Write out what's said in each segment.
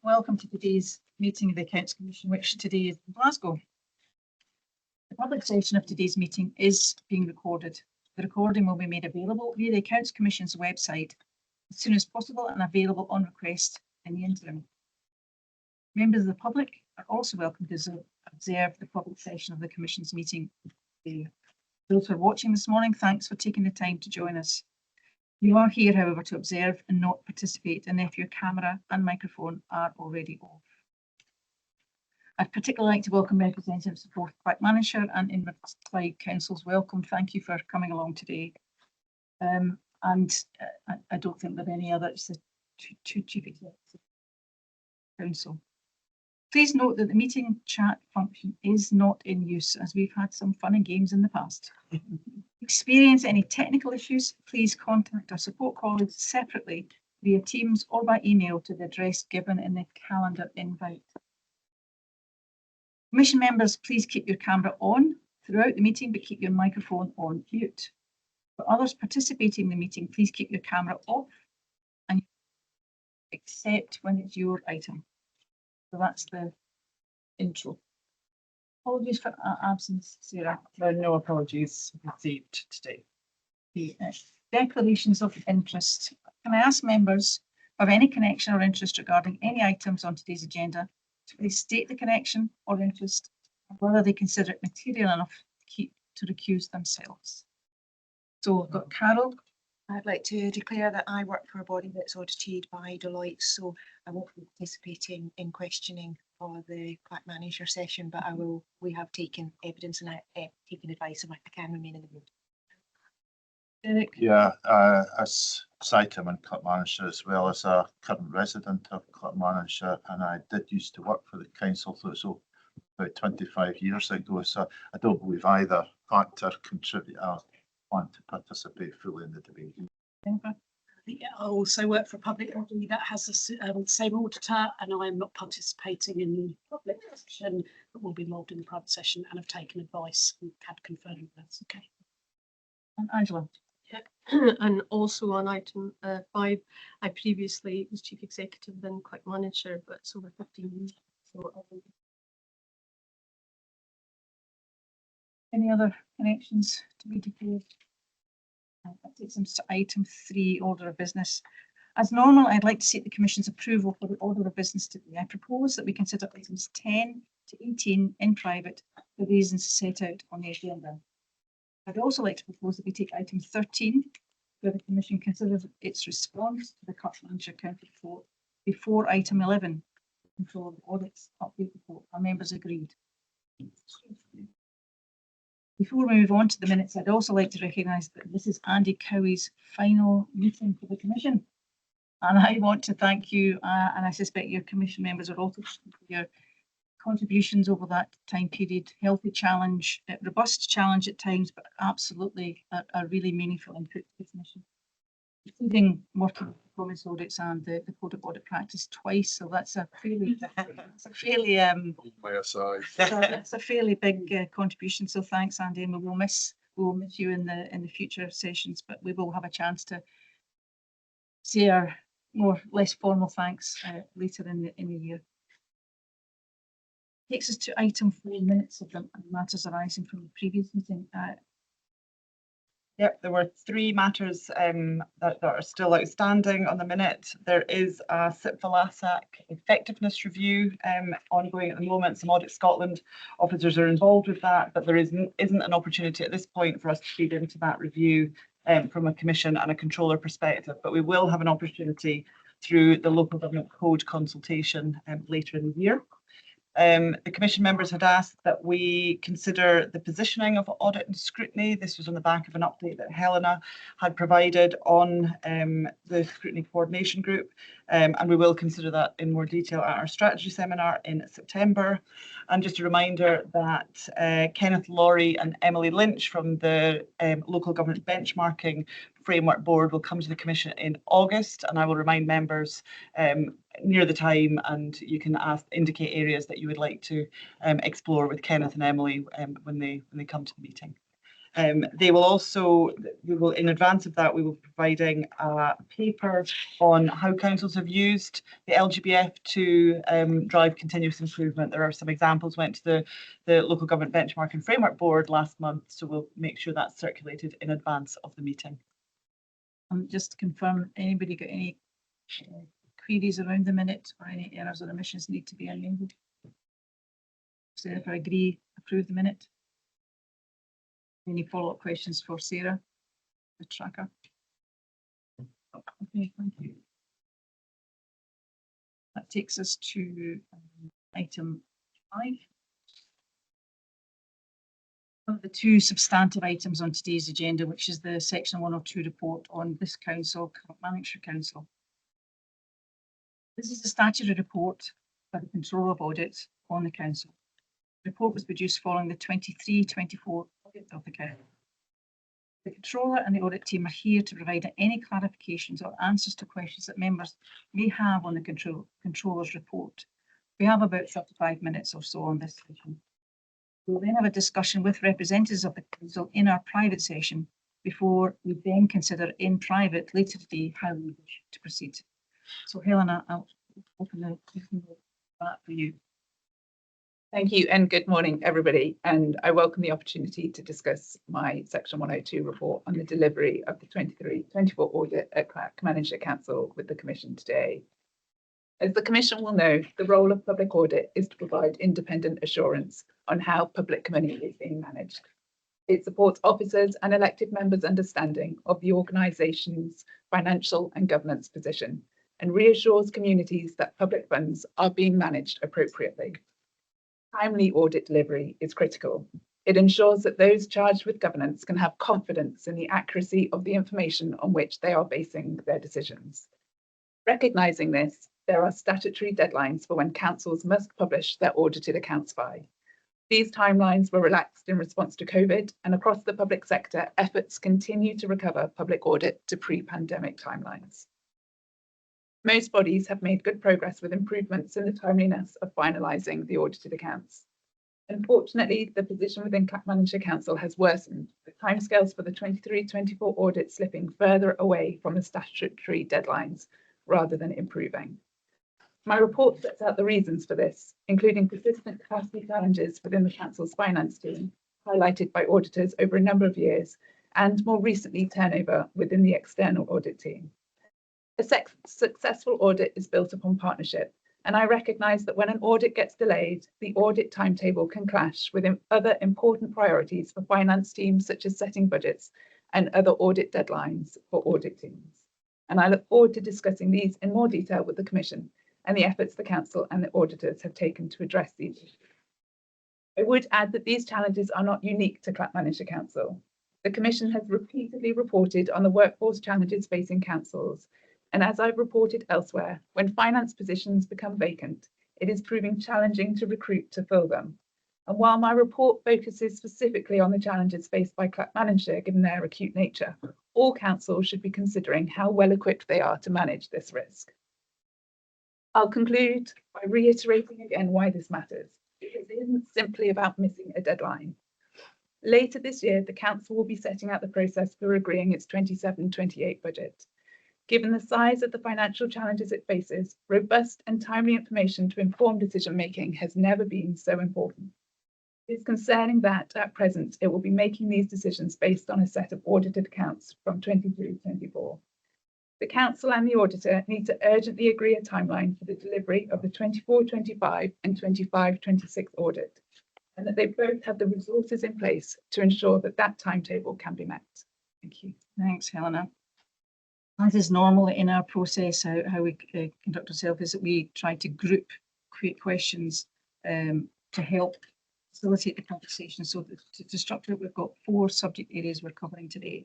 Welcome to today's meeting of the Accounts Commission, which today is in Glasgow. The public session of today's meeting is being recorded. The recording will be made available via the Accounts Commission's website as soon as possible and available on request in the interim. Members of the public are also welcome to observe the public session of the Commission's meeting today. Those who are watching this morning, thanks for taking the time to join us. You are here, however, to observe and not participate, and if your camera and microphone are already off. I'd particularly like to welcome representatives of both Clackmannanshire and Inverclyde councils. Welcome, thank you for coming along today. I don't think there are any other, it's the two chief executives council. Please note that the meeting chat function is not in use, as we've had some fun and games in the past. Experience any technical issues, please contact our support colleagues separately via Teams or by email to the address given in the calendar invite. Commission members, please keep your camera on throughout the meeting, but keep your microphone on mute. For others participating in the meeting, please keep your camera off and except when it's your item. So that's the intro. Apologies for absence, Sarah. No apologies received today. The declarations of interest. Can I ask members of any connection or interest regarding any items on today's agenda to please state the connection or interest, and whether they consider it material enough to recuse themselves? So we've got Carol. I'd like to declare that I work for a body that's audited by Deloitte, so I won't be participating in questioning for the Clackmannanshire session, but we have taken evidence and taken advice, and I can remain in the room. Derek. Yeah, as Citum in Clackmannanshire, as well as a current resident of Clackmannanshire, and I did used to work for the council, so about 25 years ago, so I don't believe either factor contribute. I want to participate fully in the debate. Yeah, I also work for a public body that has the same auditor, and I am not participating in the public session, but will be involved in the private session and have taken advice and had confirmed that's okay. And Angela. Yeah. And also on item 5, I previously was chief executive in Clackmannanshire, but it's over 15 years. So Any other connections to be declared? That takes us to item 3, order of business. As normal, I'd like to seek the Commission's approval for the order of business today. I propose that we consider items 10 to 18 in private for reasons set out on the agenda. I'd also like to propose that we take item 13, where the Commission considers its response to the Clackmannanshire County Report before item 11, control of audits update report. Our members agreed. Before we move on to the minutes, I'd also like to recognise that this is Andy Cowie's final meeting for the Commission. And I want to thank you, and I suspect your Commission members are also for your contributions over that time period. Healthy challenge, robust challenge at times, but absolutely a really meaningful input to the Commission, including working with performance audits and the Code of Audit Practice twice. So that's a fairly, it's a fairly big contribution. So thanks, Andy, and we will miss you in the future sessions, but we will have a chance to say our less formal thanks later in the year. Takes us to item 4, minutes of the matters arising from the previous meeting. Yep, there were 3 matters that are still outstanding on the minute. There is a SIPVA effectiveness review ongoing at the moment. Some Audit Scotland officers are involved with that, but there isn't an opportunity at this point for us to feed into that review from a Commission and a Controller perspective. But we will have an opportunity through the Local Government Code consultation later in the year. The Commission members had asked that we consider the positioning of audit and scrutiny. This was on the back of an update that Helena had provided on the Scrutiny Coordination Group, and we will consider that in more detail at our strategy seminar in September. And just a reminder that Kenneth Laurie and Emily Lynch from the Local Government Benchmarking Framework Board will come to the Commission in August, and I will remind members near the time, and you can indicate areas that you would like to explore with Kenneth and Emily when they come to the meeting. They will also, we will, in advance of that, we will be providing a paper on how councils have used the LGBF to drive continuous improvement. There are some examples, went to the Local Government Benchmarking Framework Board last month, so we'll make sure that's circulated in advance of the meeting. Just to confirm, anybody got any queries around the minute or any errors or omissions need to be amended? So if I agree, approve the minute. Any follow-up questions for Sarah, the tracker? Okay, thank you. That takes us to item 5. One of the 2 substantive items on today's agenda, which is the Section 102 report on this council, Lanarkshire Council. This is a statutory report by the Controller of Audit on the council. The report was produced following the 23-24 audit of the council. The Controller and the audit team are here to provide any clarifications or answers to questions that members may have on the Controller's report. We have about 35 minutes or so on this session. We'll then have a discussion with representatives of the council in our private session before we then consider in private later today how we wish to proceed. So Helena, I'll open that for you. Thank you and good morning, everybody. And I welcome the opportunity to discuss my Section 102 report on the delivery of the 23-24 audit at Clackmannanshire Council with the Commission today. As the Commission will know, the role of public audit is to provide independent assurance on how public money is being managed. It supports officers and elected members' understanding of the organisation's financial and governance position and reassures communities that public funds are being managed appropriately. Timely audit delivery is critical. It ensures that those charged with governance can have confidence in the accuracy of the information on which they are basing their decisions. Recognising this, there are statutory deadlines for when councils must publish their audited accounts by. These timelines were relaxed in response to COVID, and across the public sector, efforts continue to recover public audit to pre-pandemic timelines. Most bodies have made good progress with improvements in the timeliness of finalising the audited accounts. Unfortunately, the position within Clackmannanshire Council has worsened, with timescales for the 23-24 audit slipping further away from the statutory deadlines rather than improving. My report sets out the reasons for this, including persistent capacity challenges within the Council's finance team, highlighted by auditors over a number of years, and more recently turnover within the external audit team. A successful audit is built upon partnership, and I recognise that when an audit gets delayed, the audit timetable can clash with other important priorities for finance teams, such as setting budgets and other audit deadlines for audit teams. And I look forward to discussing these in more detail with the Commission and the efforts the Council and the auditors have taken to address these issues. I would add that these challenges are not unique to Clackmannanshire Council. The Commission has repeatedly reported on the workforce challenges facing councils, and as I've reported elsewhere, when finance positions become vacant, it is proving challenging to recruit to fill them. And while my report focuses specifically on the challenges faced by Clackmannanshire, given their acute nature, all councils should be considering how well equipped they are to manage this risk. I'll conclude by reiterating again why this matters, because it isn't simply about missing a deadline. Later this year, the Council will be setting out the process for agreeing its 27-28 budget. Given the size of the financial challenges it faces, robust and timely information to inform decision-making has never been so important. It's concerning that, at present, it will be making these decisions based on a set of audited accounts from 23-24. The Council and the Auditor need to urgently agree a timeline for the delivery of the 24-25 and 25-26 audit, and that they both have the resources in place to ensure that that timetable can be met. Thank you. Thanks, Helena. As is normal in our process, how we conduct ourselves is that we try to group questions to help facilitate the conversation. So to structure it, we've got 4 subject areas we're covering today: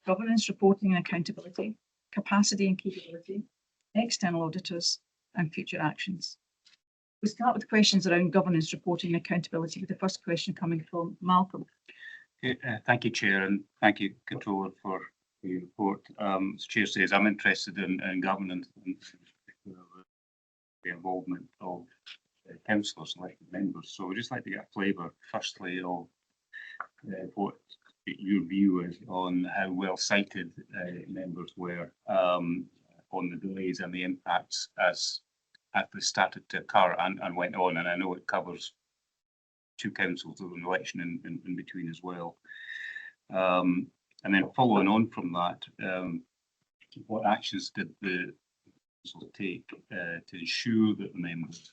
governance, reporting and accountability, capacity and capability, external auditors, and future actions. We start with questions around governance, reporting and accountability, with the first question coming from Malcolm. Thank you, Chair, and thank you, Controller, for your report. As Chair says, I'm interested in governance and the involvement of councillors and elected members. So we'd just like to get a flavour, firstly, of what your view is on how well cited members were on the delays and the impacts as they started to occur and went on. And I know it covers 2 councils with an election in between as well. And then following on from that, what actions did the council take to ensure that the members,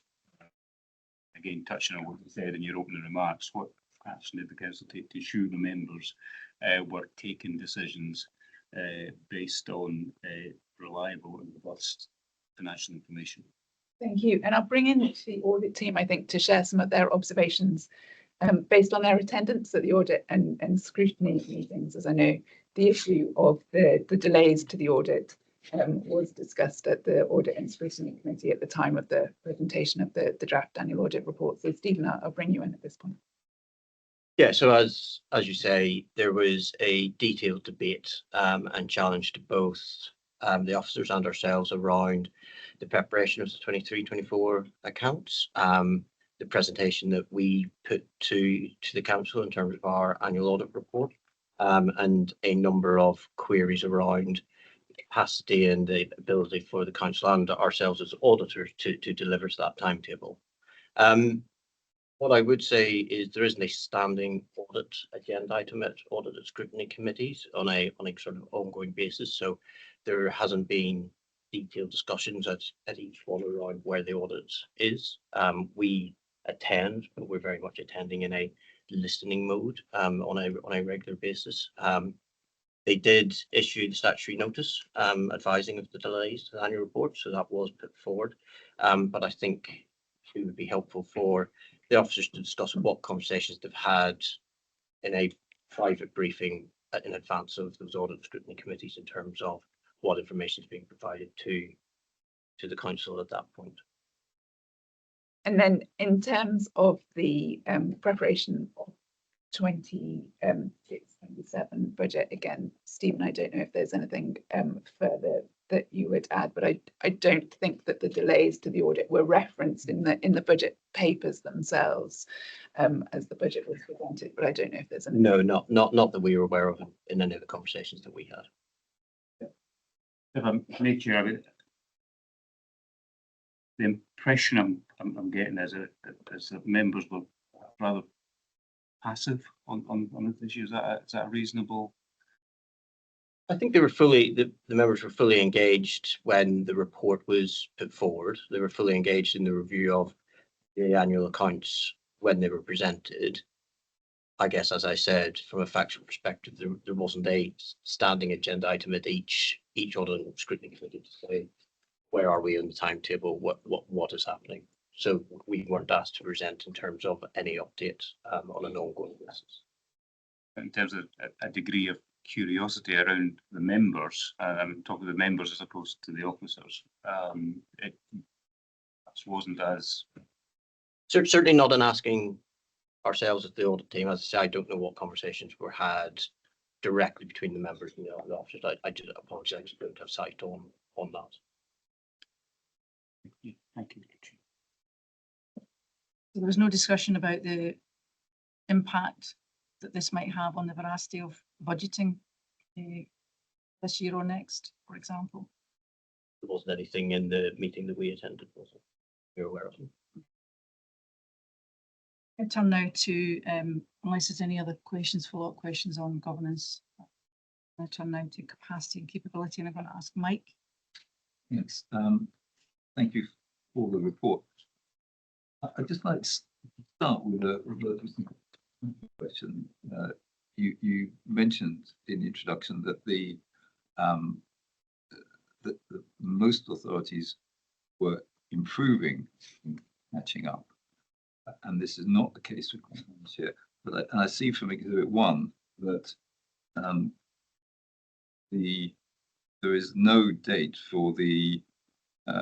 again touching on what you said in your opening remarks, what action did the council take to ensure the members were taking decisions based on reliable and robust financial information? Thank you. And I'll bring in the audit team, I think, to share some of their observations based on their attendance at the audit and scrutiny meetings. As I know, the issue of the delays to the audit was discussed at the Audit and Scrutiny Committee at the time of the presentation of the draft annual audit report. So Stephen, I'll bring you in at this point. Yeah, so as you say, there was a detailed debate and challenge to both the officers and ourselves around the preparation of the 23-24 accounts, the presentation that we put to the council in terms of our annual audit report, and a number of queries around capacity and the ability for the council and ourselves as auditors to deliver to that timetable. What I would say is there isn't a standing audit agenda item at audit and scrutiny committees on a sort of ongoing basis. So there hasn't been detailed discussions at each one around where the audit is. We attend, but we're very much attending in a listening mode on a regular basis. They did issue the statutory notice advising of the delays to the annual report, so that was put forward. But I think it would be helpful for the officers to discuss what conversations they've had in a private briefing in advance of those audit and scrutiny committees in terms of what information is being provided to the council at that point. And then in terms of the preparation of 26-27 budget, again, Stephen, I don't know if there's anything further that you would add, but I don't think that the delays to the audit were referenced in the budget papers themselves as the budget was presented, but I don't know if there's anything. No, not that we were aware of in any of the conversations that we had. If I may, Chair, I mean, the impression I'm getting is that members were rather passive on this issue. Is that a reasonable? I think they were the members were fully engaged when the report was put forward. They were fully engaged in the review of the annual accounts when they were presented. I guess, as I said, from a factual perspective, there wasn't a standing agenda item at each audit and scrutiny committee to say, where are we on the timetable? What is happening? So we weren't asked to present in terms of any update on an ongoing basis. In terms of a degree of curiosity around the members, I'm talking to the members as opposed to the officers, it wasn't as... Certainly not in asking ourselves as the audit team. As I say, I don't know what conversations were had directly between the members and the officers. I do apologise, I just don't have sight on that. Thank you. There was no discussion about the impact that this might have on the veracity of budgeting this year or next, for example. There wasn't anything in the meeting that we attended, was it? You're aware of them. I turn now to, unless there's any other questions, follow-up questions on governance. I turn now to capacity and capability, and I'm going to ask Mike. Yes, thank you for the report. I'd just like to start with a question. You mentioned in the introduction that that most authorities were improving, catching up, and this is not the case with here. But I see from Exhibit 1 that there is no date for the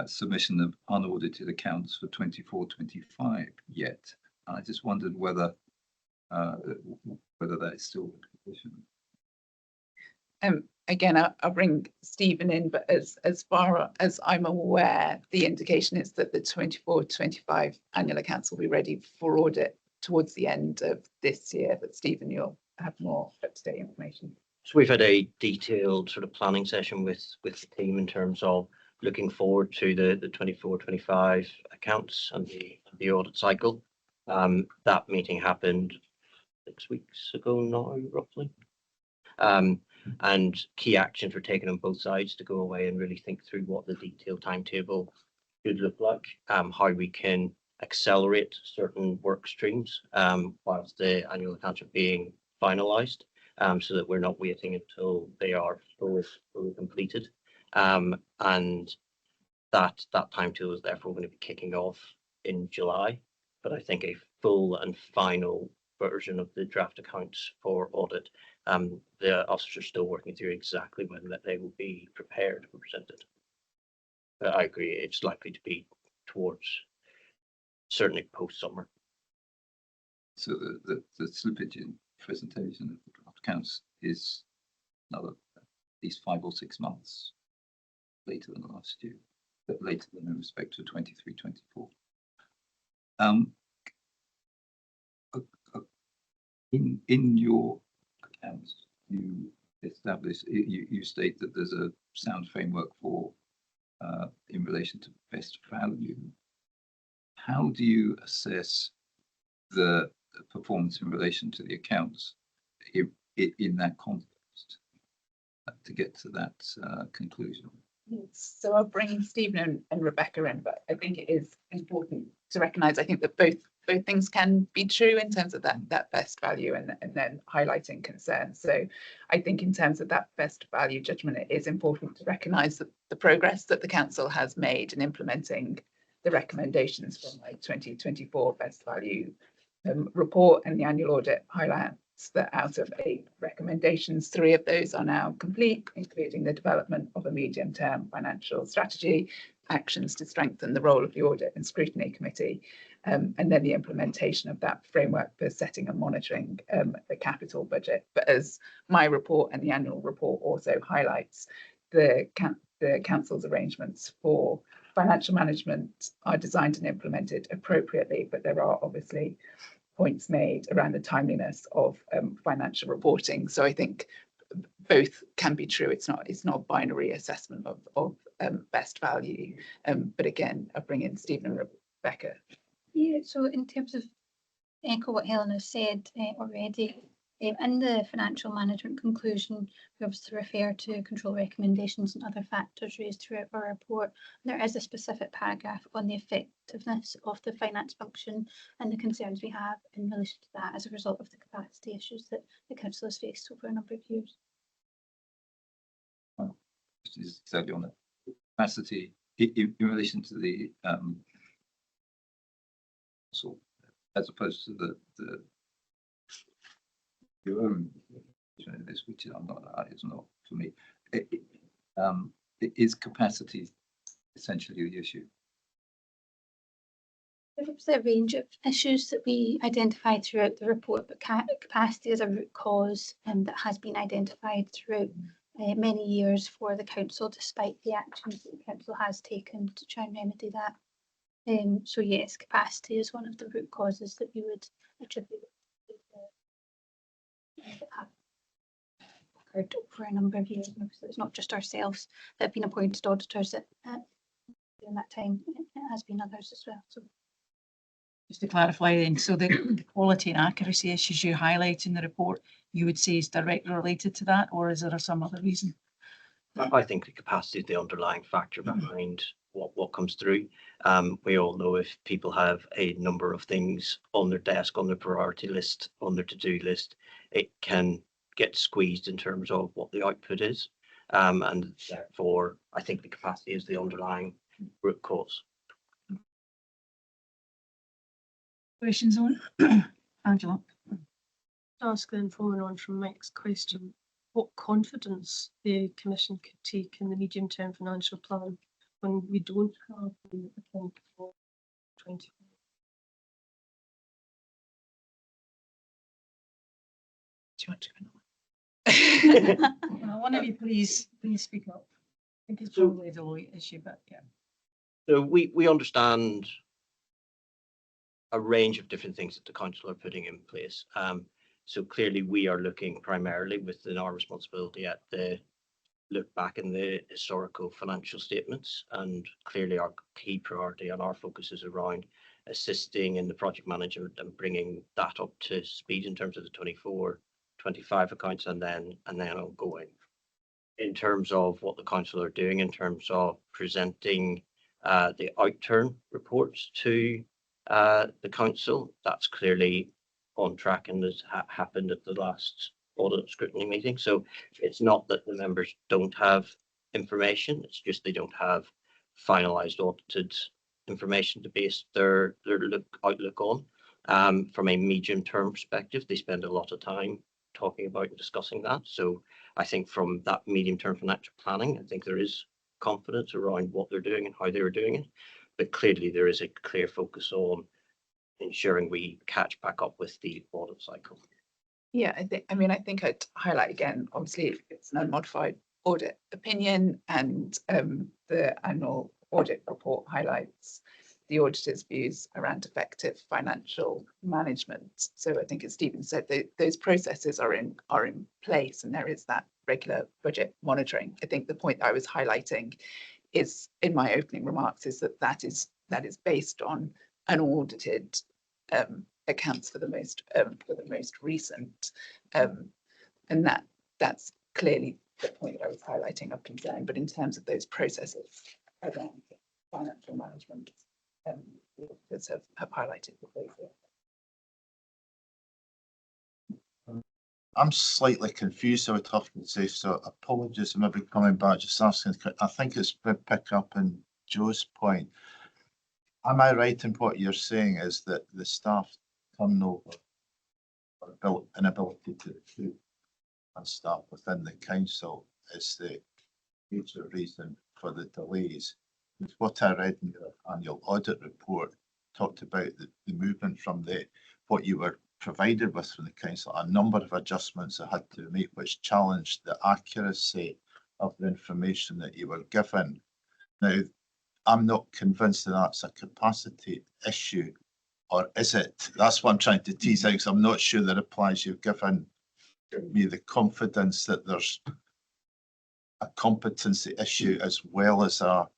submission of unaudited accounts for 24-25 yet. I just wondered whether that is still the condition. Again, I'll bring Stephen in, but as far as I'm aware, the indication is that the 24-25 annual accounts will be ready for audit towards the end of this year. But Stephen, you'll have more up-to-date information. So we've had a detailed sort of planning session with the team in terms of looking forward to the 24-25 accounts and the audit cycle. That meeting happened 6 weeks ago now, roughly. And key actions were taken on both sides to go away and really think through what the detailed timetable should look like, how we can accelerate certain work streams whilst the annual accounts are being finalised, so that we're not waiting until they are fully completed. And that timetable is therefore going to be kicking off in July. But I think a full and final version of the draft accounts for audit, the officers are still working through exactly when that they will be prepared and presented. But I agree, it's likely to be towards certainly post-summer. So the slippage in presentation of the draft accounts is another at least 5 or 6 months later than last year, but later than in respect to 23-24. In your accounts, you establish, you state that there's a sound framework for in relation to best value. How do you assess the performance in relation to the accounts in that context to get to that conclusion? So I'll bring Stephen and Rebecca in, but I think it is important to recognise, I think that both things can be true in terms of that best value and then highlighting concerns. So I think in terms of that best value judgment, it is important to recognise that the progress that the council has made in implementing the recommendations from my 2024 best value report, and the annual audit highlights that out of 8 recommendations, 3 of those are now complete, including the development of a medium-term financial strategy, actions to strengthen the role of the Audit and Scrutiny Committee, and then the implementation of that framework for setting and monitoring the capital budget. But as my report and the annual report also highlights, the council's arrangements for financial management are designed and implemented appropriately, but there are obviously points made around the timeliness of financial reporting. So I think both can be true. It's not a binary assessment of best value. But again, I'll bring in Stephen and Rebecca. Yeah, so in terms of echo what Helen has said already, in the financial management conclusion, we obviously refer to control recommendations and other factors raised throughout our report. There is a specific paragraph on the effectiveness of the finance function and the concerns we have in relation to that as a result of the capacity issues that the council has faced over a number of years. This is exactly on the capacity in relation to the so as opposed to the your own this, which I'm not, it's not for me. It is capacity essentially the issue? There's a range of issues that we identified throughout the report, but capacity is a root cause that has been identified throughout many years for the council, despite the actions that the council has taken to try and remedy that. So yes, capacity is one of the root causes that we would attribute to that have occurred over a number of years. And obviously it's not just ourselves that have been appointed auditors at during that time, it has been others as well. So just to clarify then, so the quality and accuracy issues you highlight in the report, you would say is directly related to that, or is there some other reason? I think the capacity is the underlying factor behind what comes through. We all know if people have a number of things on their desk, on their priority list, on their to-do list, it can get squeezed in terms of what the output is. And therefore, I think the capacity is the underlying root cause. Questions on? Angela? Ask then, following on from Mike's question, what confidence the Commission could take in the medium-term financial plan when we don't have the account for 20. Do you want to go on? One of you please speak up. I think it's So- probably a Deloitte issue, but yeah. So we understand a range of different things that the council are putting in place. So clearly we are looking primarily within our responsibility at the look back in the historical financial statements, and clearly our key priority and our focus is around assisting in the project management and bringing that up to speed in terms of the 24-25 accounts and then ongoing. In terms of what the council are doing in terms of presenting the outturn reports to the council, that's clearly on track and has happened at the last audit scrutiny meeting. So it's not that the members don't have information, it's just they don't have finalised audited information to base their outlook on. From a medium term perspective, they spend a lot of time talking about and discussing that. So I think from that medium term financial planning, I think there is confidence around what they're doing and how they are doing it. But clearly there is a clear focus on ensuring we catch back up with the audit cycle. Yeah, I think I'd highlight again, obviously it's an unmodified audit opinion, and the annual audit report highlights the auditor's views around effective financial management. So I think as Stephen said, those processes are in place, and there is that regular budget monitoring. I think the point I was highlighting is in my opening remarks is that is based on unaudited accounts for the most recent, and that's clearly the point that I was highlighting of concern. But in terms of those processes around financial management, the auditors have highlighted the those. I'm slightly confused, I would have to say, so apologies, I'm maybe coming back, just asking, I think it's pick up on Joe's point. Am I right in what you're saying is that the staff turnover or inability to recruit and staff within the council is the major reason for the delays? What I read in your annual audit report talked about the movement from what you were provided with from the council, a number of adjustments that had to be made which challenged the accuracy of the information that you were given. Now, I'm not convinced that that's a capacity issue, or is it? That's what I'm trying to tease out, because I'm not sure the replies you've given me the confidence that there's a competency issue as well as a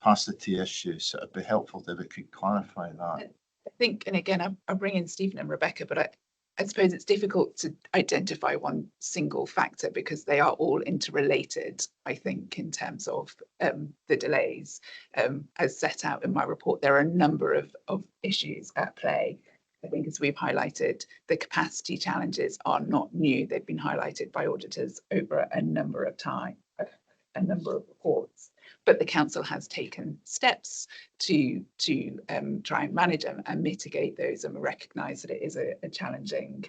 capacity issue. So it'd be helpful if we could clarify that. I think, and again, I'll bring in Stephen and Rebecca, but I suppose it's difficult to identify one single factor because they are all interrelated, I think, in terms of the delays. As set out in my report, there are a number of issues at play. I think as we've highlighted, the capacity challenges are not new. They've been highlighted by auditors over a number of reports. But the council has taken steps to try and manage and mitigate those, and recognise that it is a challenging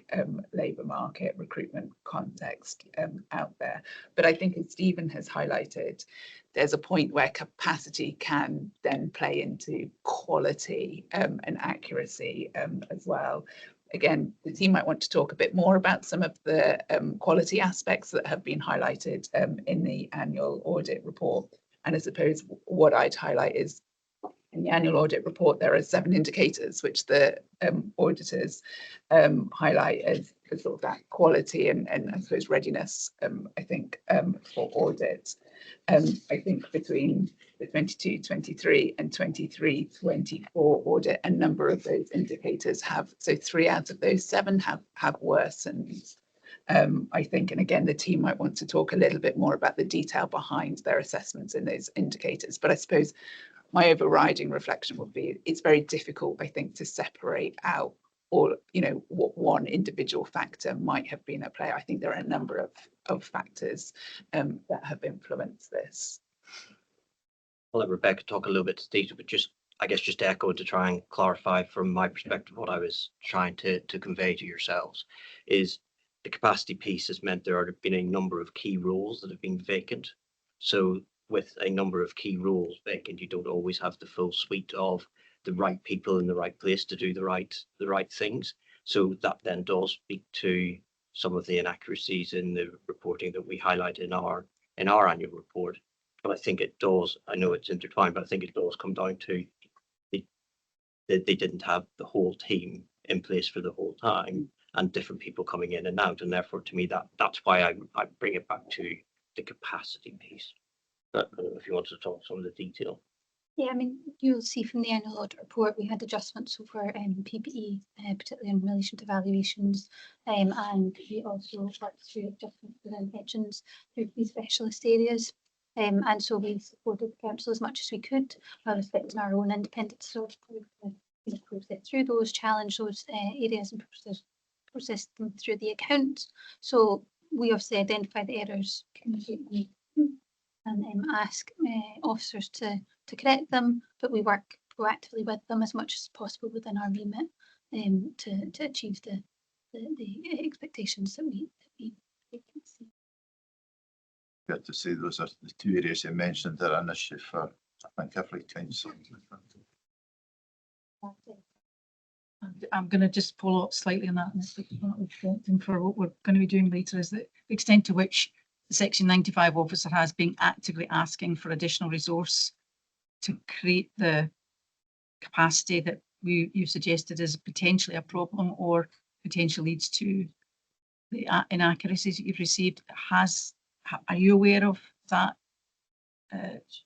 labour market recruitment context out there. But I think as Stephen has highlighted, there's a point where capacity can then play into quality and accuracy as well. Again, the team might want to talk a bit more about some of the quality aspects that have been highlighted in the annual audit report. And I suppose what I'd highlight is in the annual audit report, there are 7 indicators which the auditors highlight as sort of that quality and I suppose readiness, I think, for audit. I think between the 22-23 and 23-24 audit, a number of those indicators have, so 3 out of those 7 have worsened. I think, and again, the team might want to talk a little bit more about the detail behind their assessments in those indicators. But I suppose my overriding reflection would be it's very difficult, I think, to separate out all, what one individual factor might have been at play. I think there are a number of factors that have influenced this. I'll let Rebecca talk a little bit to detail, but I guess just to echo to try and clarify from my perspective what I was trying to convey to yourselves is the capacity piece has meant there have been a number of key roles that have been vacant. So with a number of key roles vacant, you don't always have the full suite of the right people in the right place to do the right things. So that then does speak to some of the inaccuracies in the reporting that we highlight in our annual report. But I think it does, I know it's intertwined, but I think it does come down to they didn't have the whole team in place for the whole time. and different people coming in and out. And therefore, to me, that's why I bring it back to the capacity piece. But I don't know if you want to talk some of the detail. Yeah, I mean, you'll see from the annual audit report, we had adjustments over PPE, particularly in relation to valuations. And we also worked through adjustments within pensions through these specialist areas. And so we supported the council as much as we could while respecting our own independent source to process through those, challenge those areas and process them through the accounts. So we obviously identify the errors, communicate them, and ask officers to correct them, but we work proactively with them as much as possible within our remit to achieve the expectations that we can see. Good to see those are the two areas you mentioned that are an issue for, I think, every council. I'm going to just follow up slightly on that. And for what we're going to be doing later is the extent to which the Section 95 officer has been actively asking for additional resource to create the capacity that you suggested is potentially a problem or potentially leads to the inaccuracies that you've received. Are you aware of that?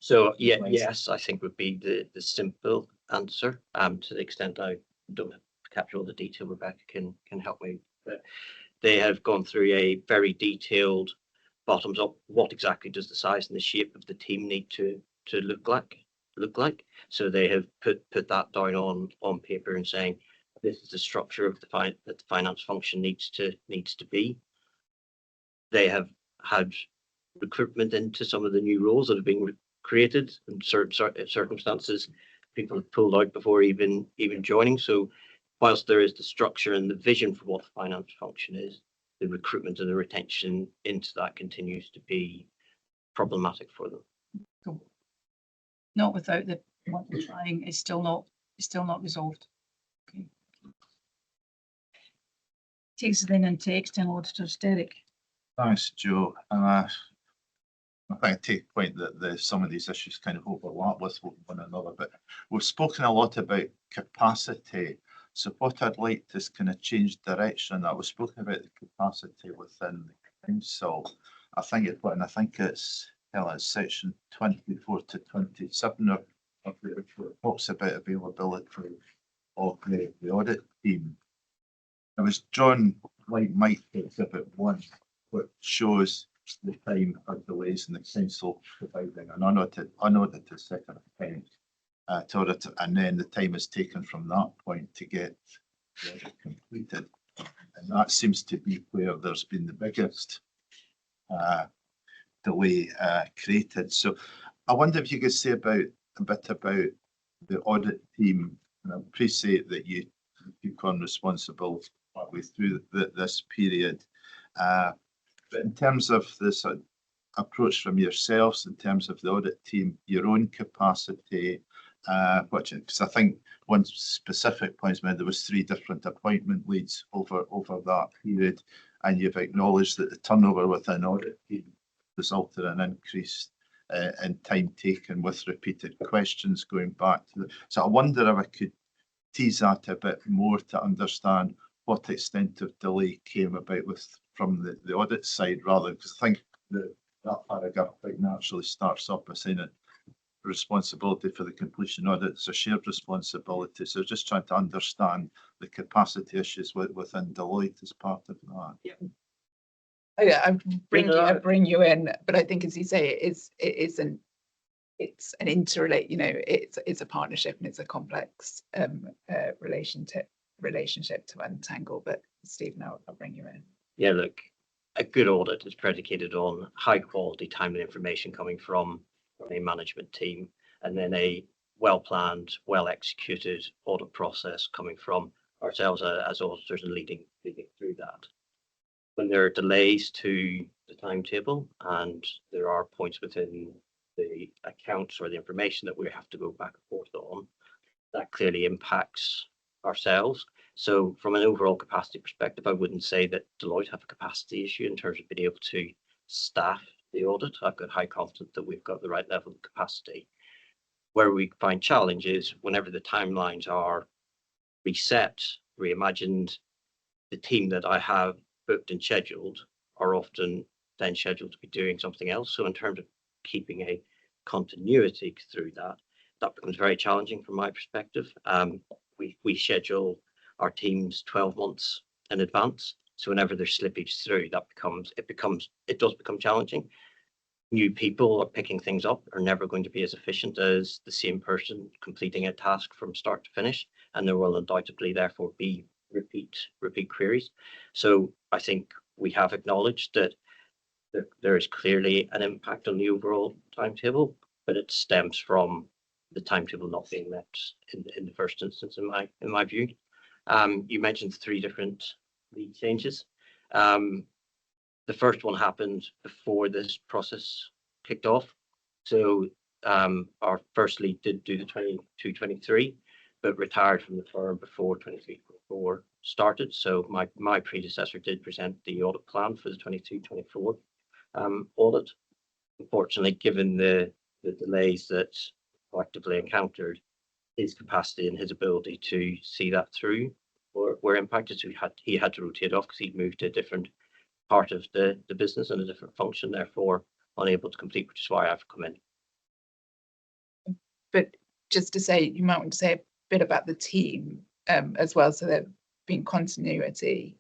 So yeah, yes, I think would be the simple answer. To the extent I don't capture all the detail, Rebecca can help me. But they have gone through a very detailed bottoms up. What exactly does the size and the shape of the team need to look like? So they have put that down on paper and saying this is the structure of that the finance function needs to be. They have had recruitment into some of the new roles that have been created in certain circumstances. People have pulled out before even joining. So whilst there is the structure and the vision for what the finance function is, the recruitment and the retention into that continues to be problematic for them. So not without the what we're trying is still not resolved. Okay. Takes us then into external auditors, Derek. Thanks, Joe. And I think I take point that some of these issues kind of overlap with one another, but we've spoken a lot about capacity. So what I'd like to kind of change direction. I was spoken about the capacity within the council. I think it's section 24 to 27 of the report talks about availability of the audit team. It was John like Mike exhibit 1, which shows the time of delays in the council providing an unaudited second account to audit, and then the time is taken from that point to get the audit completed. And that seems to be where there's been the biggest delay created. So I wonder if you could say a bit about the audit team. And I appreciate that you took on responsibility partway through this period. But in terms of this approach from yourselves, in terms of the audit team, your own capacity, because I think one specific point made there was 3 different appointment leads over that period, and you've acknowledged that the turnover within audit team resulted in an increase in time taken with repeated questions going back to so I wonder if I could tease that a bit more to understand what extent of delay came about from the audit side, rather, because I think that paragraph quite naturally starts up by saying that responsibility for the completion audit is a shared responsibility. So just trying to understand the capacity issues within Deloitte as part of that. Yeah. I bring you in, but I think, as you say, it's an interrelate. It's a partnership and it's a complex relationship to untangle. But Stephen, I'll bring you in. Yeah, look, a good audit is predicated on high quality, timely information coming from a management team, and then a well planned, well executed audit process coming from ourselves as auditors and leading through that. When there are delays to the timetable and there are points within the accounts or the information that we have to go back and forth on, that clearly impacts ourselves. So from an overall capacity perspective, I wouldn't say that Deloitte have a capacity issue in terms of being able to staff the audit. I've got high confidence that we've got the right level of capacity. Where we find challenge is whenever the timelines are reset, reimagined, the team that I have booked and scheduled are often then scheduled to be doing something else. So in terms of keeping a continuity through that, that becomes very challenging from my perspective. We schedule our teams 12 months in advance. So whenever there's slippage through, it does become challenging. New people are picking things up are never going to be as efficient as the same person completing a task from start to finish, and there will undoubtedly therefore be repeat queries. So I think we have acknowledged that there is clearly an impact on the overall timetable, but it stems from the timetable not being met in the first instance, in my view. You mentioned 3 different lead changes. The first one happened before this process kicked off. So our first lead did do the 22-23, but retired from the firm before 23-24 started. So my predecessor did present the audit plan for the 22-24 audit. Unfortunately, given the delays that collectively encountered, his capacity and his ability to see that through were impacted. So he had to rotate off because he'd moved to a different part of the business and a different function, therefore unable to complete, which is why I've come in. But just to say, you might want to say a bit about the team as well, so there being continuity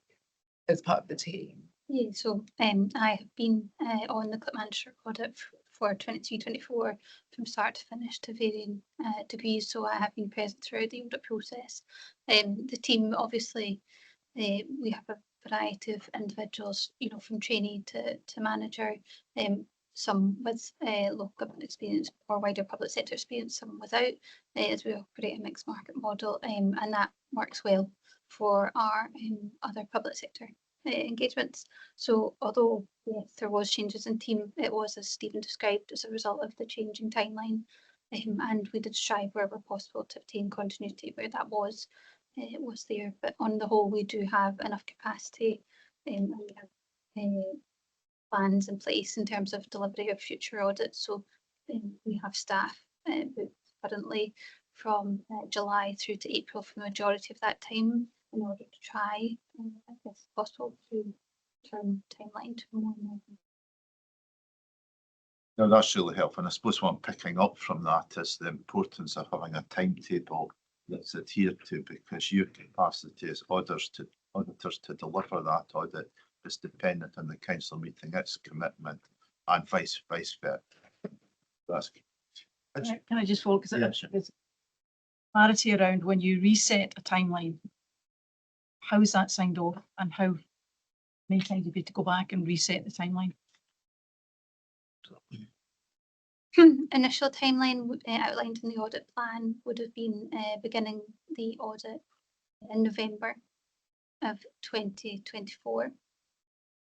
as part of the team. Yeah, so I have been on the Clip Manager audit for 23-24 from start to finish to varying degrees. So I have been present throughout the audit process. The team, obviously, we have a variety of individuals, you know, from trainee to manager, some with local government experience or wider public sector experience, some without, as we operate a mixed market model, and that works well for our other public sector engagements. So although yes, there was changes in team, it was, as Stephen described, as a result of the changing timeline, and we did strive wherever possible to obtain continuity where that was there. But on the whole, we do have enough capacity, and we have plans in place in terms of delivery of future audits. So we have staff booked currently from July through to April for the majority of that time, in order to try, if possible, to turn timeline to more normal. No, that's really helpful. And I suppose what I'm picking up from that is the importance of having a timetable that's adhered to, because your capacity as auditors to deliver that audit is dependent on the council meeting its commitment, and vice versa. That's Can I just follow? Because Yeah, sure. there's clarity around when you reset a timeline, how is that signed off, and how many times do you have to go back and reset the timeline? Initial timeline outlined in the audit plan would have been beginning the audit in November of 2024.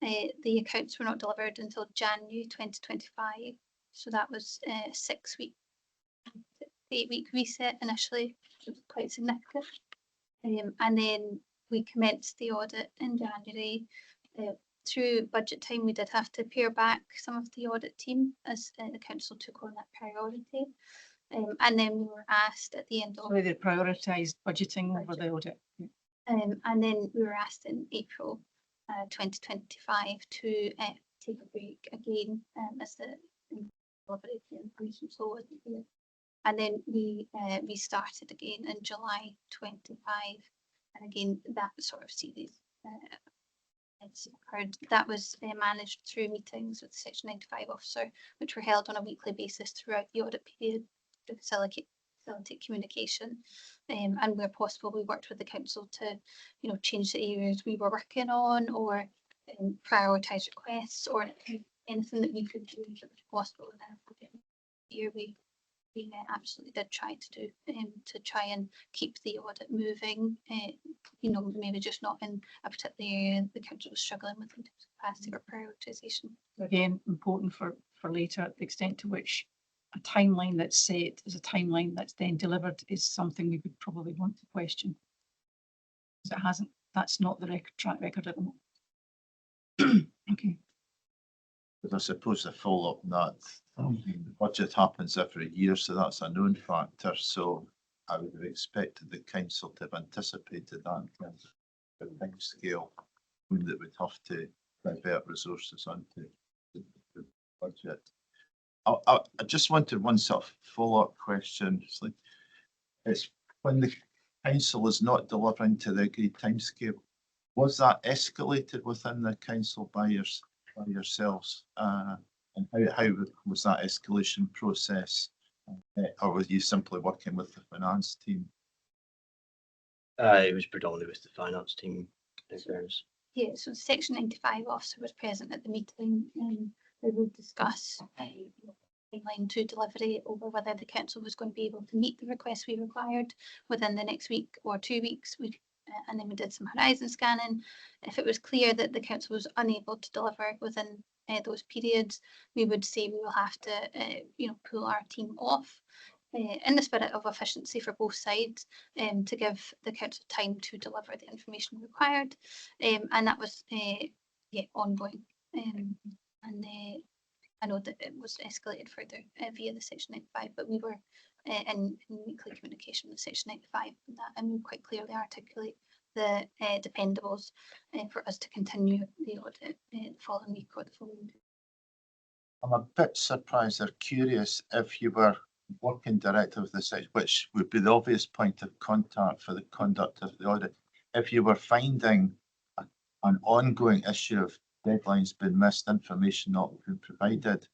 The accounts were not delivered until January 2025, so that was a 6-week, 8-week reset initially, which was quite significant. And then we commenced the audit in January. Through budget time, we did have to pare back some of the audit team as the council took on that priority. And then we were asked at the end of... So they prioritised budgeting over the audit. and then we were asked in April 2025 to take a break again as the delivery of the information flow wasn't here. And then we restarted again in July 25. And again, that sort of series it's occurred. That was managed through meetings with the Section 95 officer, which were held on a weekly basis throughout the audit period to facilitate communication. And where possible, we worked with the council to, you know, change the areas we were working on, or prioritise requests, or anything that we could do that was possible. And here we absolutely did try to do to try and keep the audit moving, you know, maybe just not in a particular area the council was struggling with in terms of capacity or prioritisation. Again, important for later, the extent to which a timeline that's set is a timeline that's then delivered is something we would probably want to question. Because it hasn't, that's not the track record at the moment. Okay. But I suppose the follow-up on that, the budget happens every year, so that's a known factor. So I would have expected the council to have anticipated that in terms of the time scale, mean that we'd have to divert resources onto the budget. I just wanted one sort of follow-up question. It's when the council is not delivering to the agreed timescale, was that escalated within the council by yourselves? And how was that escalation process? Or were you simply working with the finance team? It was predominantly with the finance team, in fairness. Yeah, so the Section 95 officer was present at the meeting and they would discuss timeline to delivery over whether the council was going to be able to meet the requests we required within the next week or 2 weeks. And then we did some horizon scanning. If it was clear that the council was unable to deliver within those periods, we would say we will have to, pull our team off in the spirit of efficiency for both sides, to give the council time to deliver the information required. And that was ongoing. I know that it was escalated further via the Section 95, but we were in weekly communication with Section 95 on that, and we quite clearly articulate the dependables for us to continue the audit the following week or the following day. I'm a bit surprised or curious if you were working directly with the section, which would be the obvious point of contact for the conduct of the audit. If you were finding an ongoing issue of deadlines being missed, information not being provided,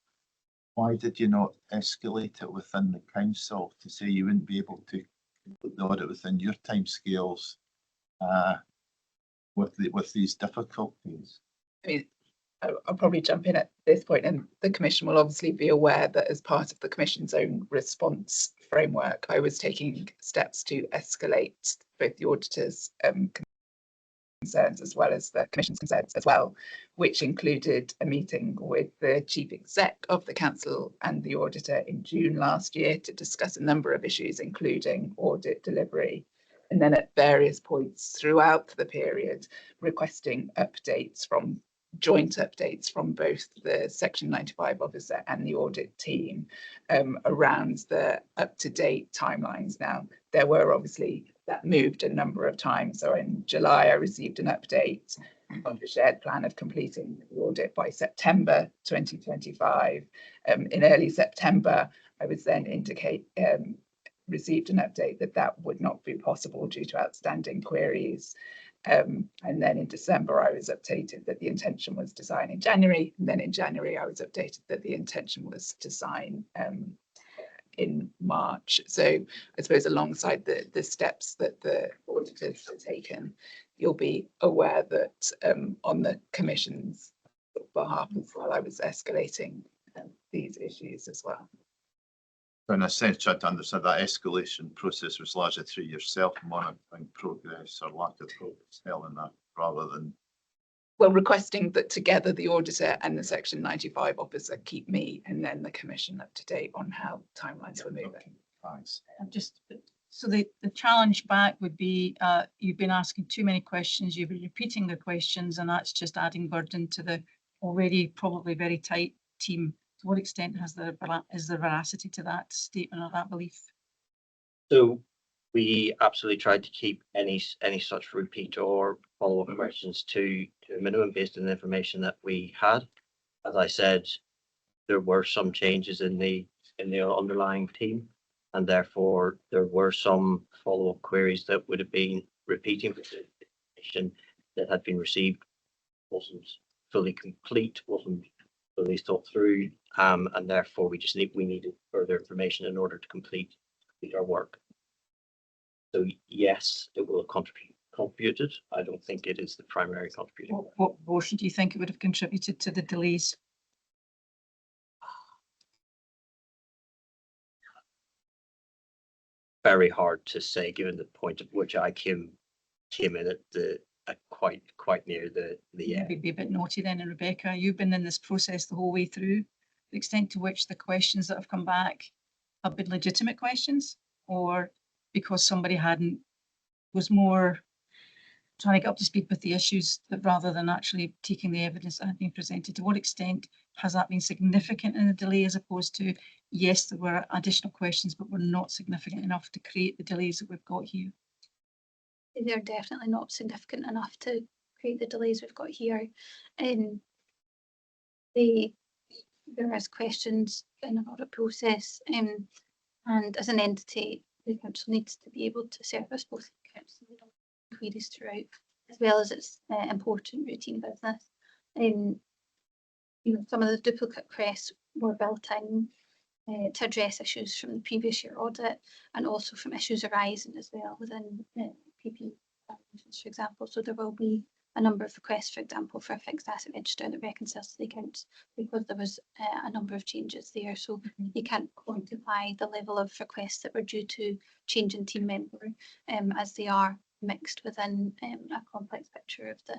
why did you not escalate it within the council to say you wouldn't be able to complete the audit within your timescales with these difficulties? I mean, I'll probably jump in at this point, and the Commission will obviously be aware that as part of the Commission's own response framework, I was taking steps to escalate both the auditors' concerns as well as the Commission's concerns as well, which included a meeting with the Chief Exec of the Council and the auditor in June last year to discuss a number of issues, including audit delivery. And then at various points throughout the period, requesting joint updates from both the Section 95 officer and the audit team around the up-to-date timelines. Now, there were obviously, that moved a number of times. So in July, I received an update on the shared plan of completing the audit by September 2025. In early September, I was then received an update that would not be possible due to outstanding queries. And then in December, I was updated that the intention was to sign in January. And then in January, I was updated that the intention was to sign in March. So I suppose alongside the steps that the auditors have taken, you'll be aware that on the Commission's behalf as well, I was escalating these issues as well. In a sense, trying to understand that escalation process was largely through yourself monitoring progress or lack of progress, Helena, rather than. Well, requesting that together the auditor and the Section 95 officer keep me and then the Commission up to date on how timelines were moving. Thanks. So the challenge back would be you've been asking too many questions, you've been repeating the questions, and that's just adding burden to the already probably very tight team. To what extent is there veracity to that statement or that belief? So we absolutely tried to keep any such repeat or follow-up questions to a minimum based on the information that we had. As I said, there were some changes in the underlying team, and therefore there were some follow-up queries that would have been repeating the information that had been received wasn't fully complete, wasn't fully thought through, and therefore we needed further information in order to complete our work. So yes, it will have contributed. I don't think it is the primary contributing. What portion do you think it would have contributed to the delays? Very hard to say, given the point at which I came in at quite near the end. Maybe be a bit naughty then, and Rebecca, you've been in this process the whole way through. The extent to which the questions that have come back have been legitimate questions, or because somebody was more trying to get up to speed with the issues rather than actually taking the evidence that had been presented. To what extent has that been significant in the delay, as opposed to, yes, there were additional questions, but were not significant enough to create the delays that we've got here? they're definitely not significant enough to create the delays we've got here. There is questions in an audit process, and as an entity, the council needs to be able to service both council queries throughout, as well as its important routine business. Some of the duplicate requests were built in to address issues from the previous year audit, and also from issues arising as well within PP, for example. So there will be a number of requests, for example, for a fixed asset register that reconciles to the accounts, because there was a number of changes there. So you can't quantify the level of requests that were due to change in team member, as they are mixed within a complex picture of the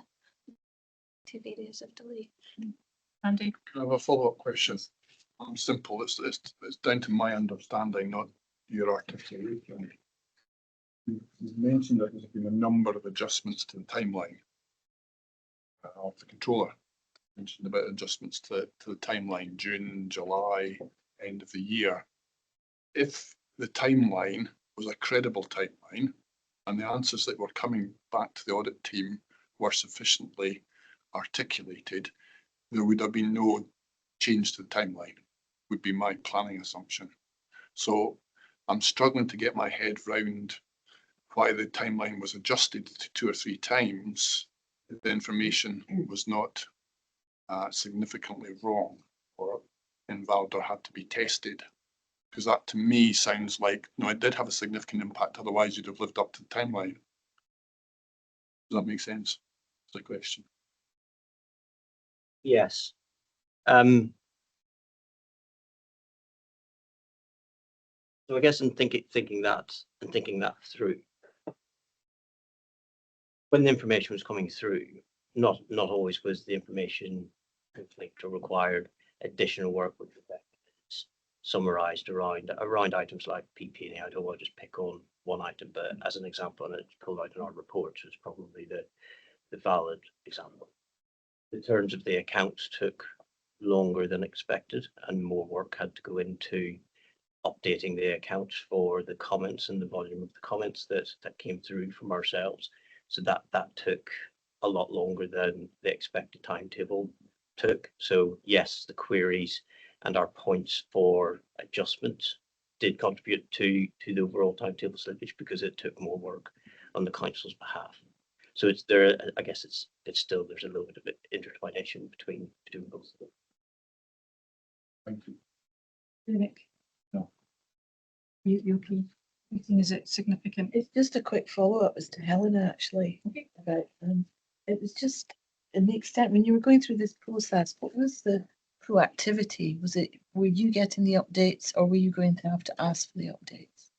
two areas of delay. Andy? I have a follow-up question. Simple. It's down to my understanding, not your articulation. You mentioned that there's been a number of adjustments to the timeline of the controller. Mentioned about adjustments to the timeline, June, July, end of the year. If the timeline was a credible timeline and the answers that were coming back to the audit team were sufficiently articulated, there would have been no change to the timeline, would be my planning assumption. So I'm struggling to get my head round why the timeline was adjusted to 2 or 3 times if the information was not significantly wrong or invalid or had to be tested. Because that to me sounds like, no, it did have a significant impact, otherwise you'd have lived up to the timeline. Does that make sense? That's the question. Yes. So I guess in thinking that through, when the information was coming through, not always was the information conflict or required additional work with summarised around items like PP&E. I don't want to just pick on one item, but as an example, and it's pulled out in our report, so it's probably the valid example. In terms of the accounts, took longer than expected, and more work had to go into updating the accounts for the comments and the volume of the comments that came through from ourselves. So that took a lot longer than the expected timetable took. So yes, the queries and our points for adjustments did contribute to the overall timetable slippage, because it took more work on the council's behalf. So it's there. I guess it's still, there's a little bit of intertwination between both of them. Thank you. Nick? No. You okay? Is it significant? It's just a quick follow-up as to Helena, actually, Okay. about it was just in the extent when you were going through this process, what was the proactivity? Were you getting the updates, or were you going to have to ask for the updates?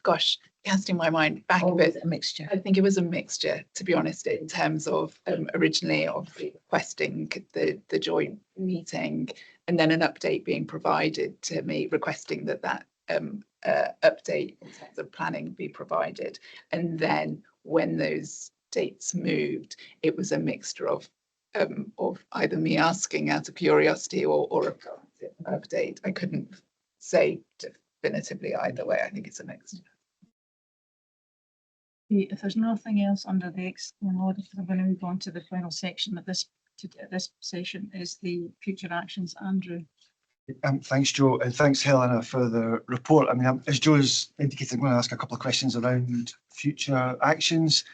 Gosh, casting my mind back a Or bit. was it a mixture? I think it was a mixture, to be honest, in terms of originally obviously requesting the joint meeting, and then an update being provided to me, requesting that update in terms of planning be provided. And then when those dates moved, it was a mixture of either me asking out of curiosity or a update. I couldn't say definitively either way. I think it's a mixture. If there's nothing else under the external audit, I'm going to move on to the final section of this session, is the future actions. Andrew? Thanks, Joe, and thanks, Helena, for the report. I mean, as Joe has indicated, I'm going to ask a couple of questions around future actions.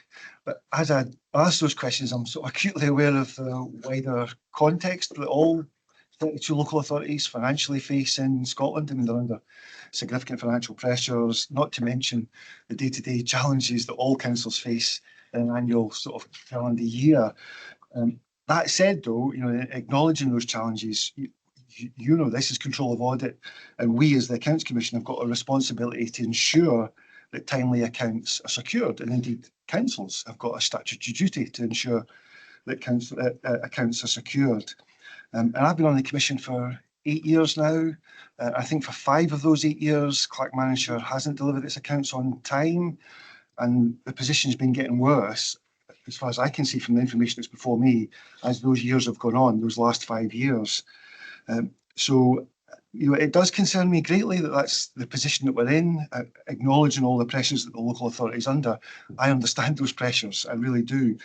But as I ask those questions, I'm sort of acutely aware of the wider context that all 32 local authorities financially face in Scotland. I mean, they're under significant financial pressures, not to mention the day-to-day challenges that all councils face in an annual sort of calendar year. That said, though, acknowledging those challenges, this is control of audit, and we as the Accounts Commission have got a responsibility to ensure that timely accounts are secured, and indeed councils have got a statutory duty to ensure that accounts are secured. And I've been on the Commission for 8 years now. I think for 5 of those 8 years, Clackmannanshire hasn't delivered its accounts on time, and the position's been getting worse, as far as I can see from the information that's before me, as those years have gone on, those last 5 years. So it does concern me greatly that that's the position that we're in, acknowledging all the pressures that the local authority is under. I understand those pressures, I really do.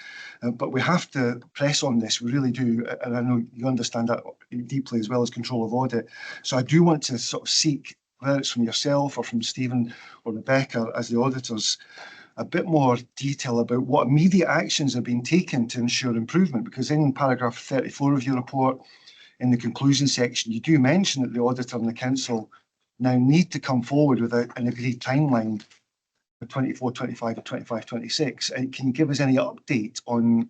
But we have to press on this, we really do. And I know you understand that deeply, as well as control of audit. So I do want to sort of seek, whether it's from yourself or from Stephen or Rebecca as the auditors, a bit more detail about what immediate actions have been taken to ensure improvement. Because in paragraph 34 of your report, in the conclusion section, you do mention that the auditor and the council now need to come forward with an agreed timeline for 24, 25 or 25, 26. And can you give us any update on,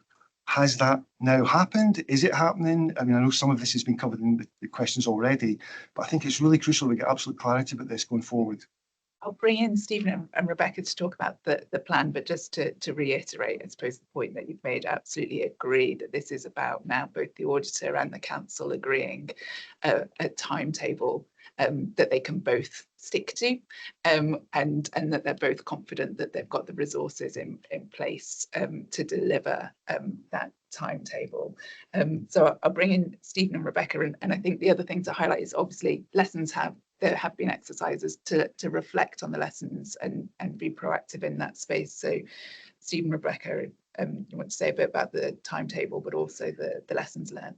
has that now happened? Is it happening? I mean, I know some of this has been covered in the questions already, but I think it's really crucial we get absolute clarity about this going forward. I'll bring in Stephen and Rebecca to talk about the plan, but just to reiterate, I suppose, the point that you've made, absolutely agree that this is about now both the auditor and the council agreeing a timetable that they can both stick to, and that they're both confident that they've got the resources in place to deliver that timetable. So I'll bring in Stephen and Rebecca, and I think the other thing to highlight is obviously there have been exercises to reflect on the lessons and be proactive in that space. So Stephen, Rebecca, you want to say a bit about the timetable, but also the lessons learned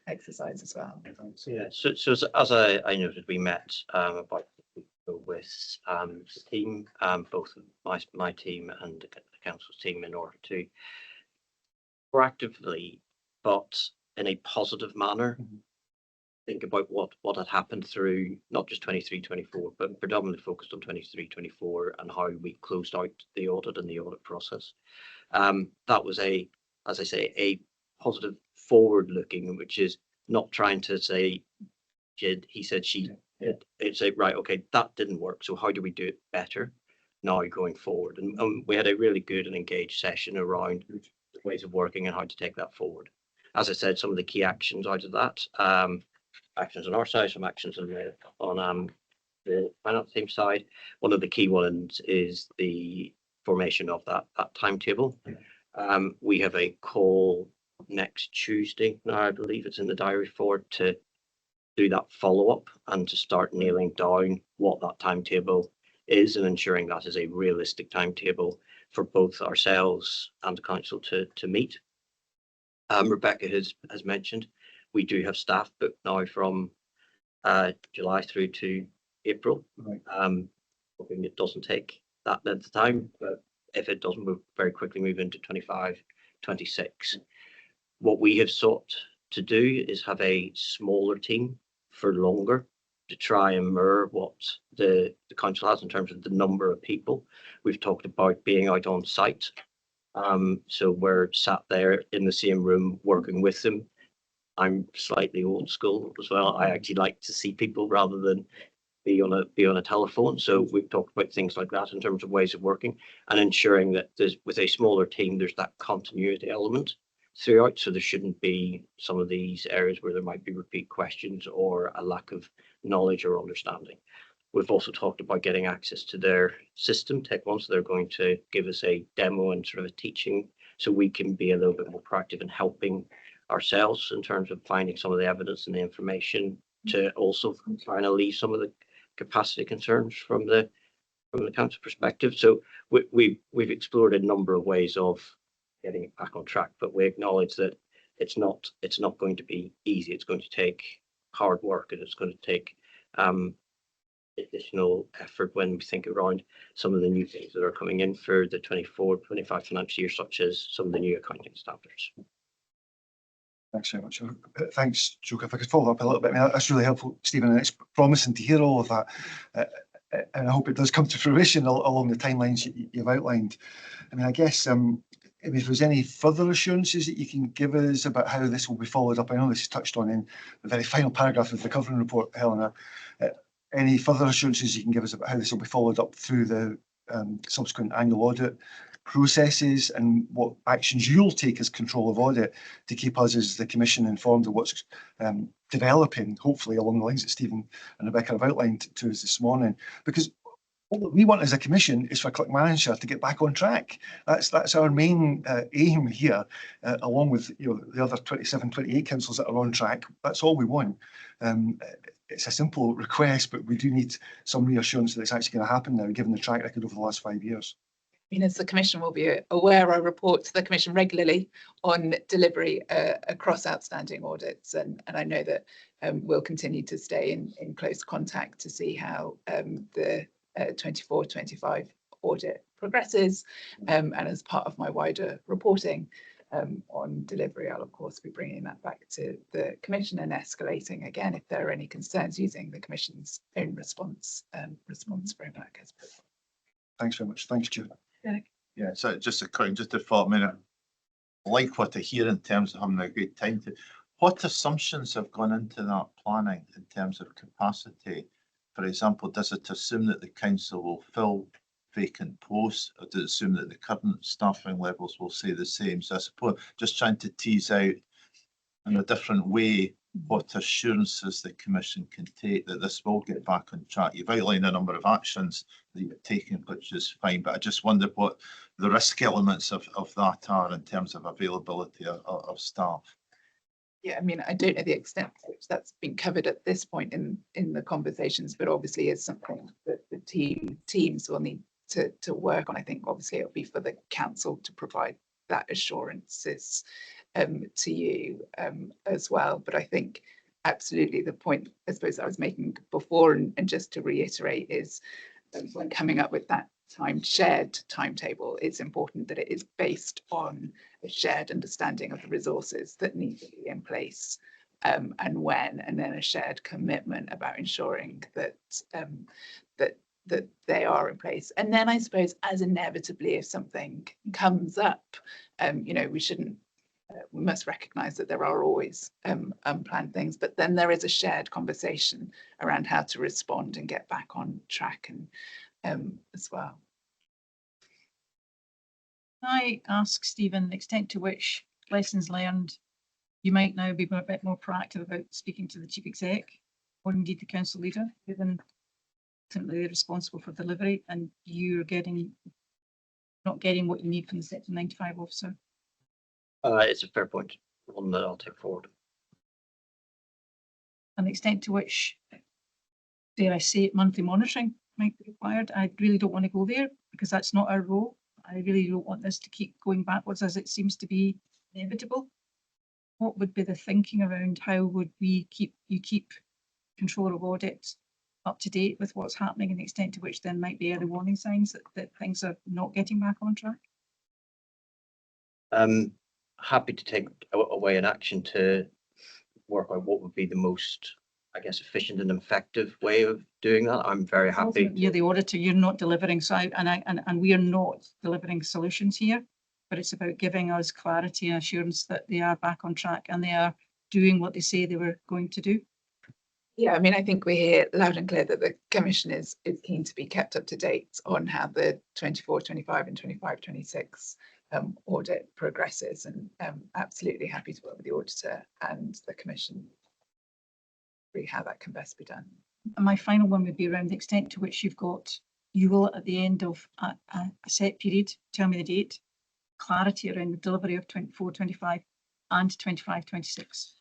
exercise as well. Yeah, so as I noted, we met about with the team, both my team and the council's team, in order to proactively, but in a positive manner, think about what had happened through not just 23-24, but predominantly focused on 23-24 and how we closed out the audit and the audit process. That was as I say, a positive forward looking, which is not trying to say, he said, she, it's a right, okay, that didn't work. So how do we do it better now going forward? And we had a really good and engaged session around the ways of working and how to take that forward. As I said, some of the key actions out of that, actions on our side, some actions on the finance team side. One of the key ones is the formation of that timetable. We have a call next Tuesday now, I believe it's in the diary, for to do that follow-up and to start nailing down what that timetable is and ensuring that is a realistic timetable for both ourselves and the council to meet. Rebecca has mentioned we do have staff booked now from July through to April. Right. Hoping it doesn't take that length of time, but if it doesn't, we'll very quickly move into 25, 26. What we have sought to do is have a smaller team for longer to try and mirror what the council has in terms of the number of people. We've talked about being out on site. So we're sat there in the same room working with them. I'm slightly old school as well. I actually like to see people rather than be on a telephone. So we've talked about things like that in terms of ways of working and ensuring that with a smaller team, there's that continuity element throughout. So there shouldn't be some of these areas where there might be repeat questions or a lack of knowledge or understanding. We've also talked about getting access to their system, Tech One, so they're going to give us a demo and sort of a teaching so we can be a little bit more proactive in helping ourselves in terms of finding some of the evidence and the information to also try and alleviate some of the capacity concerns from the council perspective. So we've explored a number of ways of getting it back on track, but we acknowledge that it's not going to be easy. It's going to take hard work and it's going to take additional effort when we think around some of the new things that are coming in for the 24-25 financial year, such as some of the new accounting standards. Thanks very much. Thanks, Joe. If I could follow up a little bit, I mean, that's really helpful, Stephen, and it's promising to hear all of that. And I hope it does come to fruition along the timelines you've outlined. I mean, I guess if there's any further assurances that you can give us about how this will be followed up. I know this is touched on in the very final paragraph of the covering report, Helena. Any further assurances you can give us about how this will be followed up through the subsequent annual audit processes and what actions you'll take as control of audit to keep us as the Commission informed of what's developing, hopefully along the lines that Stephen and Rebecca have outlined to us this morning. Because what we want as a Commission is for Clackmannanshire to get back on track. That's our main aim here, along with the other 27, 28 councils that are on track. That's all we want. it's a simple request, but we do need some reassurance that it's actually going to happen now, given the track record over the last 5 years. I mean, as the Commission will be aware, I report to the Commission regularly on delivery across outstanding audits, and I know that we'll continue to stay in close contact to see how the 24-25 audit progresses, and as part of my wider reporting on delivery, I'll of course be bringing that back to the Commission and escalating again if there are any concerns using the Commission's own response framework. Thanks very much. Thanks, Stuart. Yeah, so just a thought, I mean, I like what I hear in terms of having a good time to, what assumptions have gone into that planning in terms of capacity? For example, does it assume that the council will fill vacant posts, or does it assume that the current staffing levels will stay the same? So I suppose just trying to tease out in a different way what assurances the Commission can take that this will get back on track. You've outlined a number of actions that you've taken, which is fine, but I just wonder what the risk elements of that are in terms of availability of staff. Yeah, I mean, I don't know the extent to which that's been covered at this point in the conversations, but obviously it's something that the teams will need to work on. I think obviously it'll be for the council to provide that assurances to you as well. But I think absolutely the point I suppose I was making before, and just to reiterate, is when coming up with that shared timetable, it's important that it is based on a shared understanding of the resources that need to be in place and when, and then a shared commitment about ensuring that that they are in place. And then I suppose as inevitably if something comes up, you know, we must recognise that there are always unplanned things, but then there is a shared conversation around how to respond and get back on track and as well. I ask Stephen the extent to which lessons learned you might now be a bit more proactive about speaking to the chief exec or indeed the council leader, given ultimately they're responsible for delivery and you're not getting what you need from the Section 95 officer. It's a fair point, one that I'll take forward. And the extent to which, dare I say it, monthly monitoring might be required. I really don't want to go there because that's not our role. I really don't want this to keep going backwards as it seems to be inevitable. What would be the thinking around how would we keep control of audits up to date with what's happening and the extent to which there might be early warning signs that things are not getting back on track? Happy to take away an action to work out what would be the most, I guess, efficient and effective way of doing that. I'm very happy. You're the auditor, you're not delivering. So and we are not delivering solutions here, but it's about giving us clarity and assurance that they are back on track and they are doing what they say they were going to do. Yeah, I mean, I think we hear loud and clear that the Commission is keen to be kept up to date on how the 24-25 and 25-26 audit progresses, and absolutely happy to work with the auditor and the Commission see how that can best be done. And my final one would be around the extent to which you will at the end of a set period, tell me the date, clarity around the delivery of 24-25 and 25-26.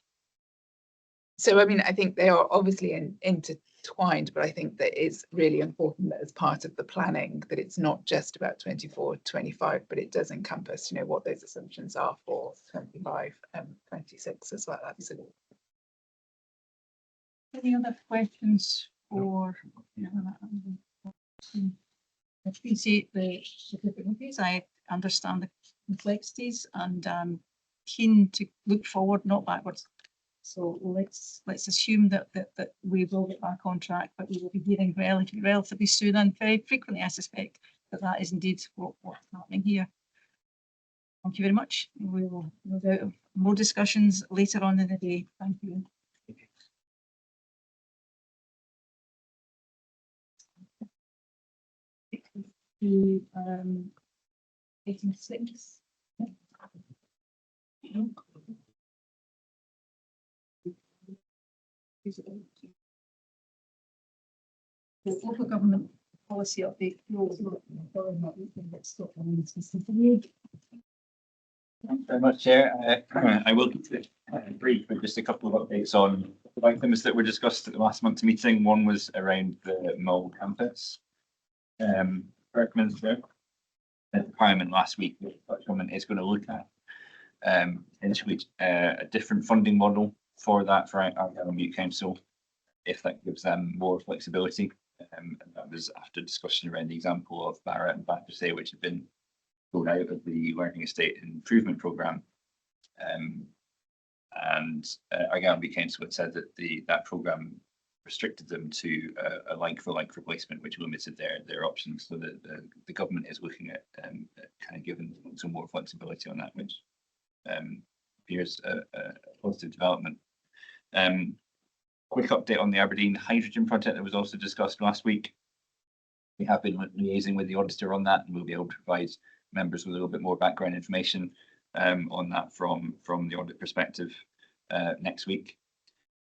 So, I mean, I think they are obviously intertwined, but I think that it's really important that as part of the planning that it's not just about 24-25, but it does encompass, you know, what those assumptions are for 25 and 26 as well. Absolutely. Any other questions for? I appreciate the difficulties. I understand the complexities and keen to look forward, not backwards. So let's assume that we will get back on track, but we will be hearing relatively soon and very frequently, I suspect, that is indeed what's happening here. Thank you very much. We will no doubt have more discussions later on in the day. Thank you. Item 6. The local government policy update. Thanks very much, Chair. I will keep it brief, but just a couple of updates on the items that were discussed at the last month's meeting. One was around the Mull campus. Correct, Minister. At the Parliament last week, the government is going to look at potentially a different funding model for that for Argyll and Bute Council, if that gives them more flexibility. And that was after discussion around the example of Barrett and Battersea, which have been pulled out of the Learning Estate Improvement Programme. Argyll and Bute Council had said that that programme restricted them to a like-for-like replacement, which limited their options. So the government is looking at kind of giving some more flexibility on that, which appears a positive development. Quick update on the Aberdeen hydrogen project that was also discussed last week. We have been liaising with the auditor on that, and we'll be able to provide members with a little bit more background information on that from the audit perspective next week.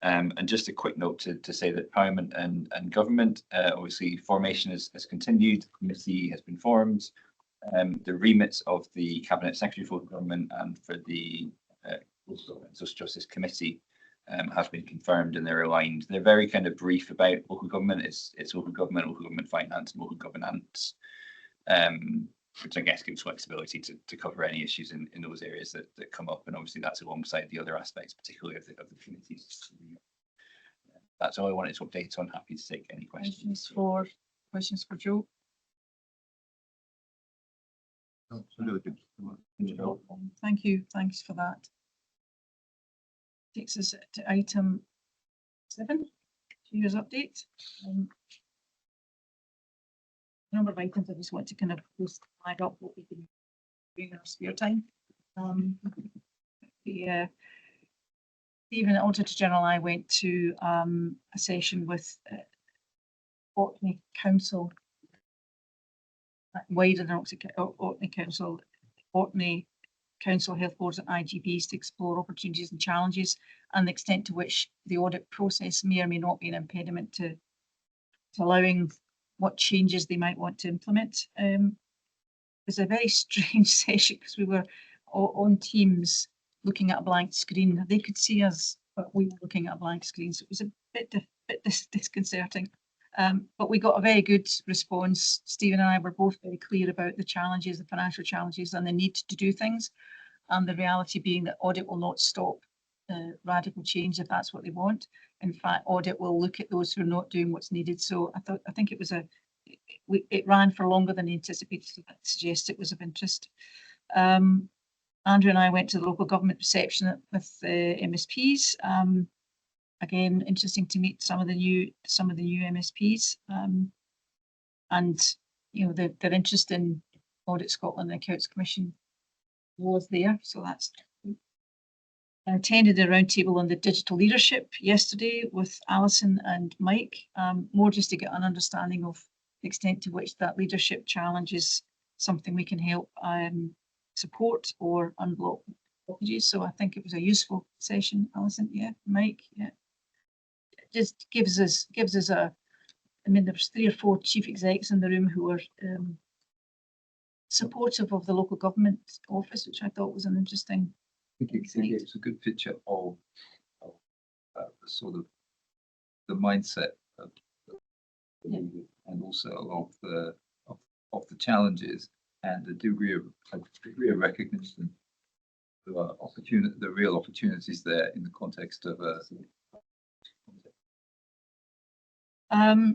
And just a quick note to say that Parliament and Government, obviously formation has continued, the committee has been formed. The remits of the Cabinet Secretary for Government and for the Social Justice Committee have been confirmed, and they're aligned. They're very kind of brief about local government. It's local government finance, and local governance, which I guess gives flexibility to cover any issues in those areas that come up. And obviously that's alongside the other aspects, particularly of the committees. That's all I wanted to update on. Happy to take any questions. Questions for Joe? That's really good. Thank you. Thanks for that. Takes us to item 7, Chair's update. A number of items I just want to kind of just flag up what we can do in our spare time. Stephen, Auditor General, I went to a session with Orkney Council, wider than Orkney Council, Orkney Council Health Boards and IGBs to explore opportunities and challenges and the extent to which the audit process may or may not be an impediment to allowing what changes they might want to implement. It was a very strange session because we were on Teams looking at a blank screen. They could see us, but we were looking at a blank screen, so it was a bit disconcerting. But we got a very good response. Stephen and I were both very clear about the challenges, the financial challenges, and the need to do things. And the reality being that audit will not stop radical change if that's what they want. In fact, audit will look at those who are not doing what's needed. So I think it was it ran for longer than anticipated, so that suggests it was of interest. Andrew and I went to the local government reception with MSPs. Again, interesting to meet some of the new MSPs, and you know their interest in Audit Scotland and Accounts Commission was there. So that's. I attended a roundtable on the digital leadership yesterday with Alison and Mike, more just to get an understanding of the extent to which that leadership challenge is something we can help support or unblock blockages. So I think it was a useful session, Alison. Yeah, Mike. Yeah, it just gives us a. I mean, there's 3 or 4 chief execs in the room who are supportive of the local government office, which I thought was an interesting. I think it's a good picture of the sort of the mindset of and also of the challenges and the degree of recognition the real opportunities there in the context of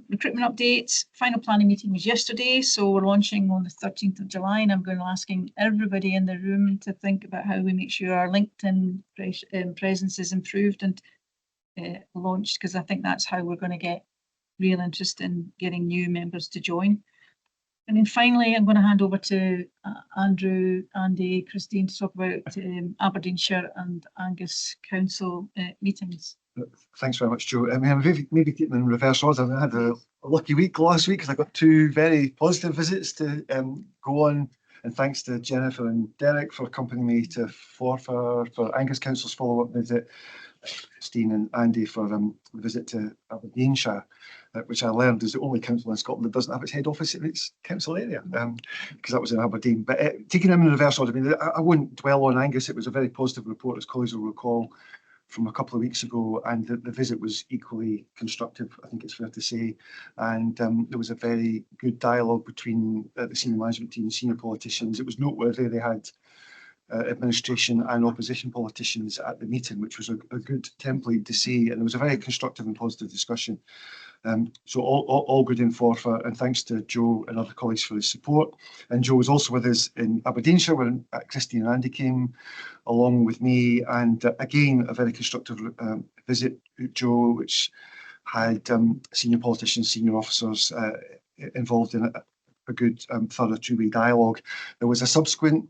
recruitment updates. Final planning meeting was yesterday, so we're launching on the 13th of July, and I'm going to asking everybody in the room to think about how we make sure our LinkedIn presence is improved and launched, because I think that's how we're going to get real interest in getting new members to join. And then finally, I'm going to hand over to Andrew, Andy, Christine to talk about Aberdeenshire and Angus Council meetings. Thanks very much, Joe. I mean, maybe keep them in reverse order. I had a lucky week last week because I got 2 very positive visits to go on. And thanks to Jennifer and Derek for accompanying me to Forfar for Angus Council's follow-up visit. Christine and Andy for the visit to Aberdeenshire, which I learned is the only council in Scotland that doesn't have its head office in its council area, because that was in Aberdeen. But taking them in reverse order, I mean, I won't dwell on Angus. It was a very positive report, as colleagues will recall, from a couple of weeks ago, and the visit was equally constructive, I think it's fair to say. And there was a very good dialogue between the senior management team and senior politicians. It was noteworthy they had administration and opposition politicians at the meeting, which was a good template to see, and it was a very constructive and positive discussion. So all good in Forfar, and thanks to Joe and other colleagues for his support. And Joe was also with us in Aberdeenshire when Christine and Andy came along with me, and again a very constructive visit, Joe, which had senior politicians, senior officers involved in a good thorough two-way dialogue. There was a subsequent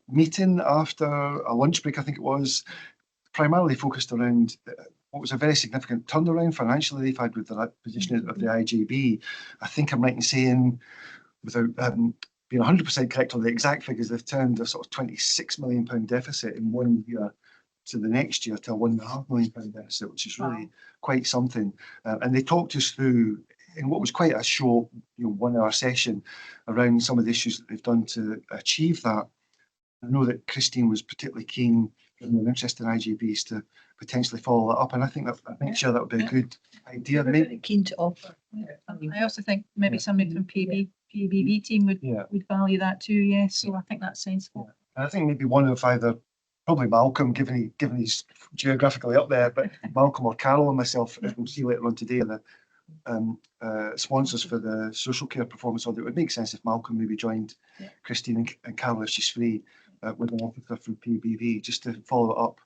meeting after a lunch break, I think it was, primarily focused around what was a very significant turnaround financially they've had with the position of the IJB. I think I'm right in saying, without being 100% correct on the exact figures, they've turned a sort of £26 million deficit in 1 year to the next year to a £1.5 million deficit, which is really quite something. And they talked us through, in what was quite a short 1 hour session, around some of the issues that they've done to achieve that. I know that Christine was particularly keen, given their interest in IJBs, to potentially follow that up, and I think sure that would be a good idea. Very keen to offer. I also think maybe somebody from PBB team would value that too. Yes, so I think that's sensible. And I think maybe one of either, probably Malcolm, given he's geographically up there, but Malcolm or Carol and myself, as we'll see later on today, are the sponsors for the social care performance audit. It would make sense if Malcolm maybe joined Christine and Carol, if she's free, with an officer from PBV, just to follow it up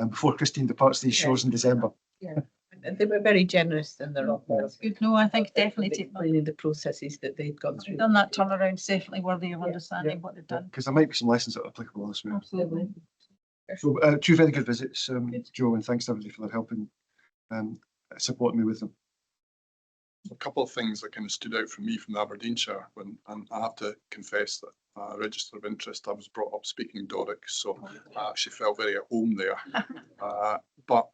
before Christine departs these shores in December. Yeah, and they were very generous in their offer. That's good. No, I think definitely explaining the processes that they'd gone through. done that turnaround's definitely worthy of understanding what they've done. Because there might be some lessons that are applicable elsewhere. Absolutely. So two very good visits, Joe, and thanks to everybody for their help and supporting me with them. A couple of things that kind of stood out for me from the Aberdeenshire, and I have to confess that register of interest, I was brought up speaking Doric, so I actually felt very at home there. But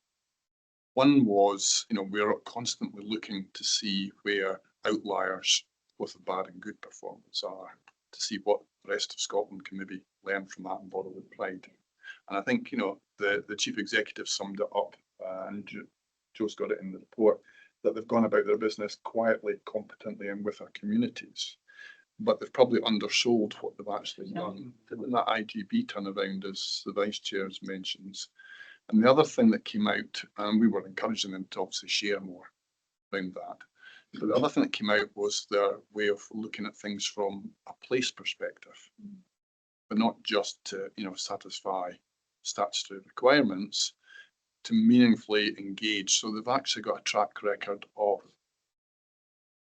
one was, we're constantly looking to see where outliers, both the bad and good performance are, to see what the rest of Scotland can maybe learn from that and borrow with pride. And I think, the chief executive summed it up, and Joe's got it in the report, that they've gone about their business quietly, competently, and with our communities. But they've probably undersold what they've actually done. In that IGB turnaround, as the vice chair mentions. And the other thing that came out, and we were encouraging them to obviously share more around that. But the other thing that came out was their way of looking at things from a place perspective, but not just to, satisfy statutory requirements, to meaningfully engage. So they've actually got a track record of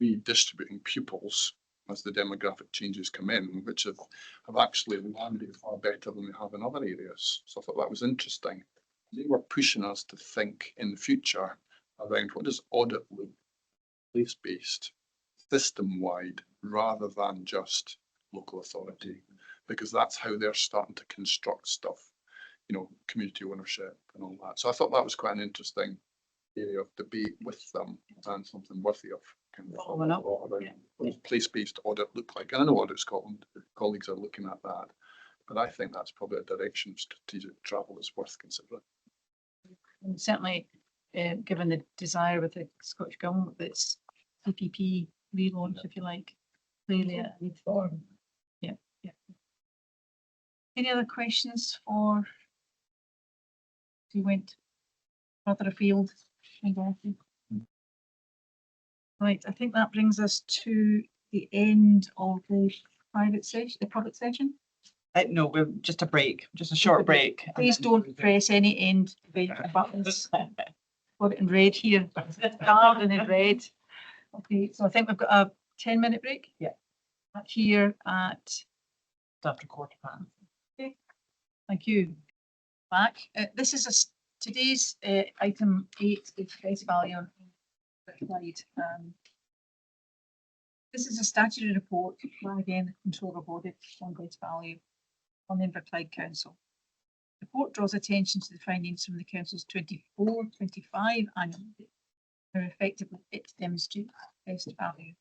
redistributing pupils as the demographic changes come in, which have actually landed far better than they have in other areas. So I thought that was interesting. They were pushing us to think in the future around what does audit look place-based, system-wide, rather than just local authority, because that's how they're starting to construct stuff. Community ownership and all that. So I thought that was quite an interesting area of debate with them, and something worthy of kind of following up. What does place-based audit look like? And I know Audit Scotland colleagues are looking at that, but I think that's probably a direction of strategic travel that's worth considering. And certainly, given the desire with the Scottish Government, that's CPP relaunch, if you like, clearly a need for. Yeah. Any other questions for? We went further afield. Right, I think that brings us to the end of the public session. No, we're just a break, just a short break. Please don't press any end buttons. Got it in red here, carved in red. Okay, so I think we've got a 10-minute break. Yeah. Here at After 15:15. Okay, thank you. Back. This is today's item 8 is face value on slide. This is a statutory report by again the Controller of Audit on face value on the Inverclyde Council. The report draws attention to the findings from the Council's 24-25 annual audit, how effectively it demonstrates best value.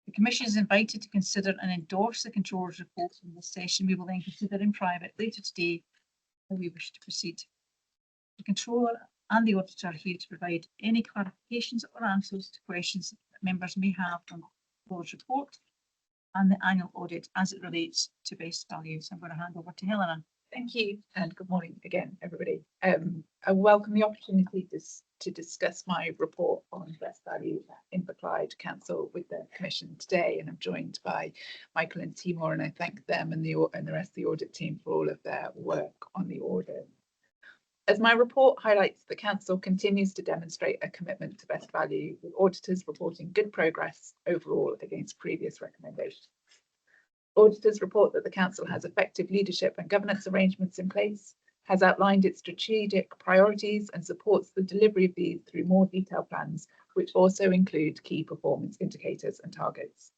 The Commission is invited to consider and endorse the Controller's report in this session. We will then consider in private later today how we wish to proceed. The Controller and the Auditor are here to provide any clarifications or answers to questions that members may have on the Controller's report and the annual audit as it relates to best value. So I'm going to hand over to Helena. Thank you, and good morning again, everybody. I welcome the opportunity to discuss my report on best value at Inverclyde Council with the Commission today, and I'm joined by Michael and Timor, and I thank them and the rest of the audit team for all of their work on the audit. As my report highlights, the Council continues to demonstrate a commitment to best value, with auditors reporting good progress overall against previous recommendations. Auditors report that the Council has effective leadership and governance arrangements in place, has outlined its strategic priorities and supports the delivery of these through more detailed plans, which also include key performance indicators and targets.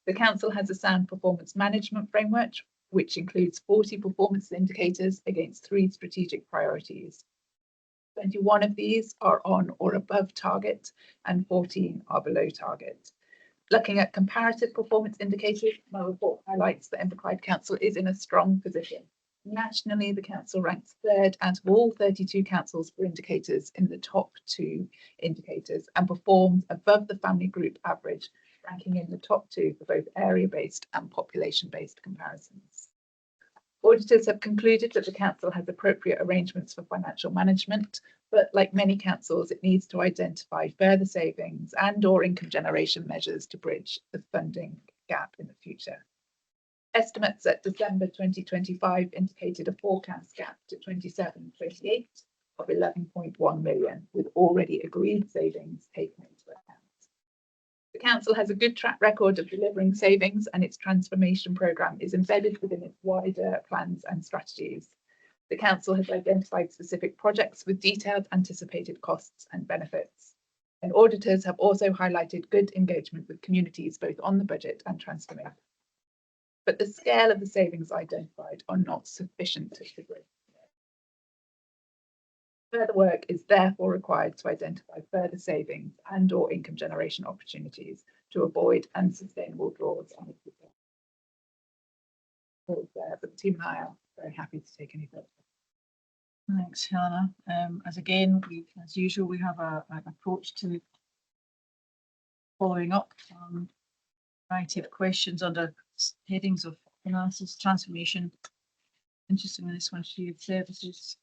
The Council has a sound performance management framework, which includes 40 performance indicators against 3 strategic priorities. 21 of these are on or above target and 14 are below target. Looking at comparative performance indicators, my report highlights that Inverclyde Council is in a strong position. Nationally, the Council ranks 3rd out of all 32 councils for indicators in the top 2 indicators and performs above the family group average, ranking in the top 2 for both area-based and population-based comparisons. Auditors have concluded that the Council has appropriate arrangements for financial management, but like many councils, it needs to identify further savings and/or income generation measures to bridge the funding gap in the future. Estimates at December 2025 indicated a forecast gap to 27-28 of 11.1 million, with already agreed savings taken into account. The Council has a good track record of delivering savings, and its transformation programme is embedded within its wider plans and strategies. The Council has identified specific projects with detailed anticipated costs and benefits. And auditors have also highlighted good engagement with communities both on the budget and transformation. But the scale of the savings identified are not sufficient to bridge. Further work is therefore required to identify further savings and/or income generation opportunities to avoid unsustainable draws on the there, but the team and I are very happy to take any further. Thanks, Helena. As usual, we have an approach to following up a variety of questions under headings of analysis, transformation. Interestingly, this one, shared services,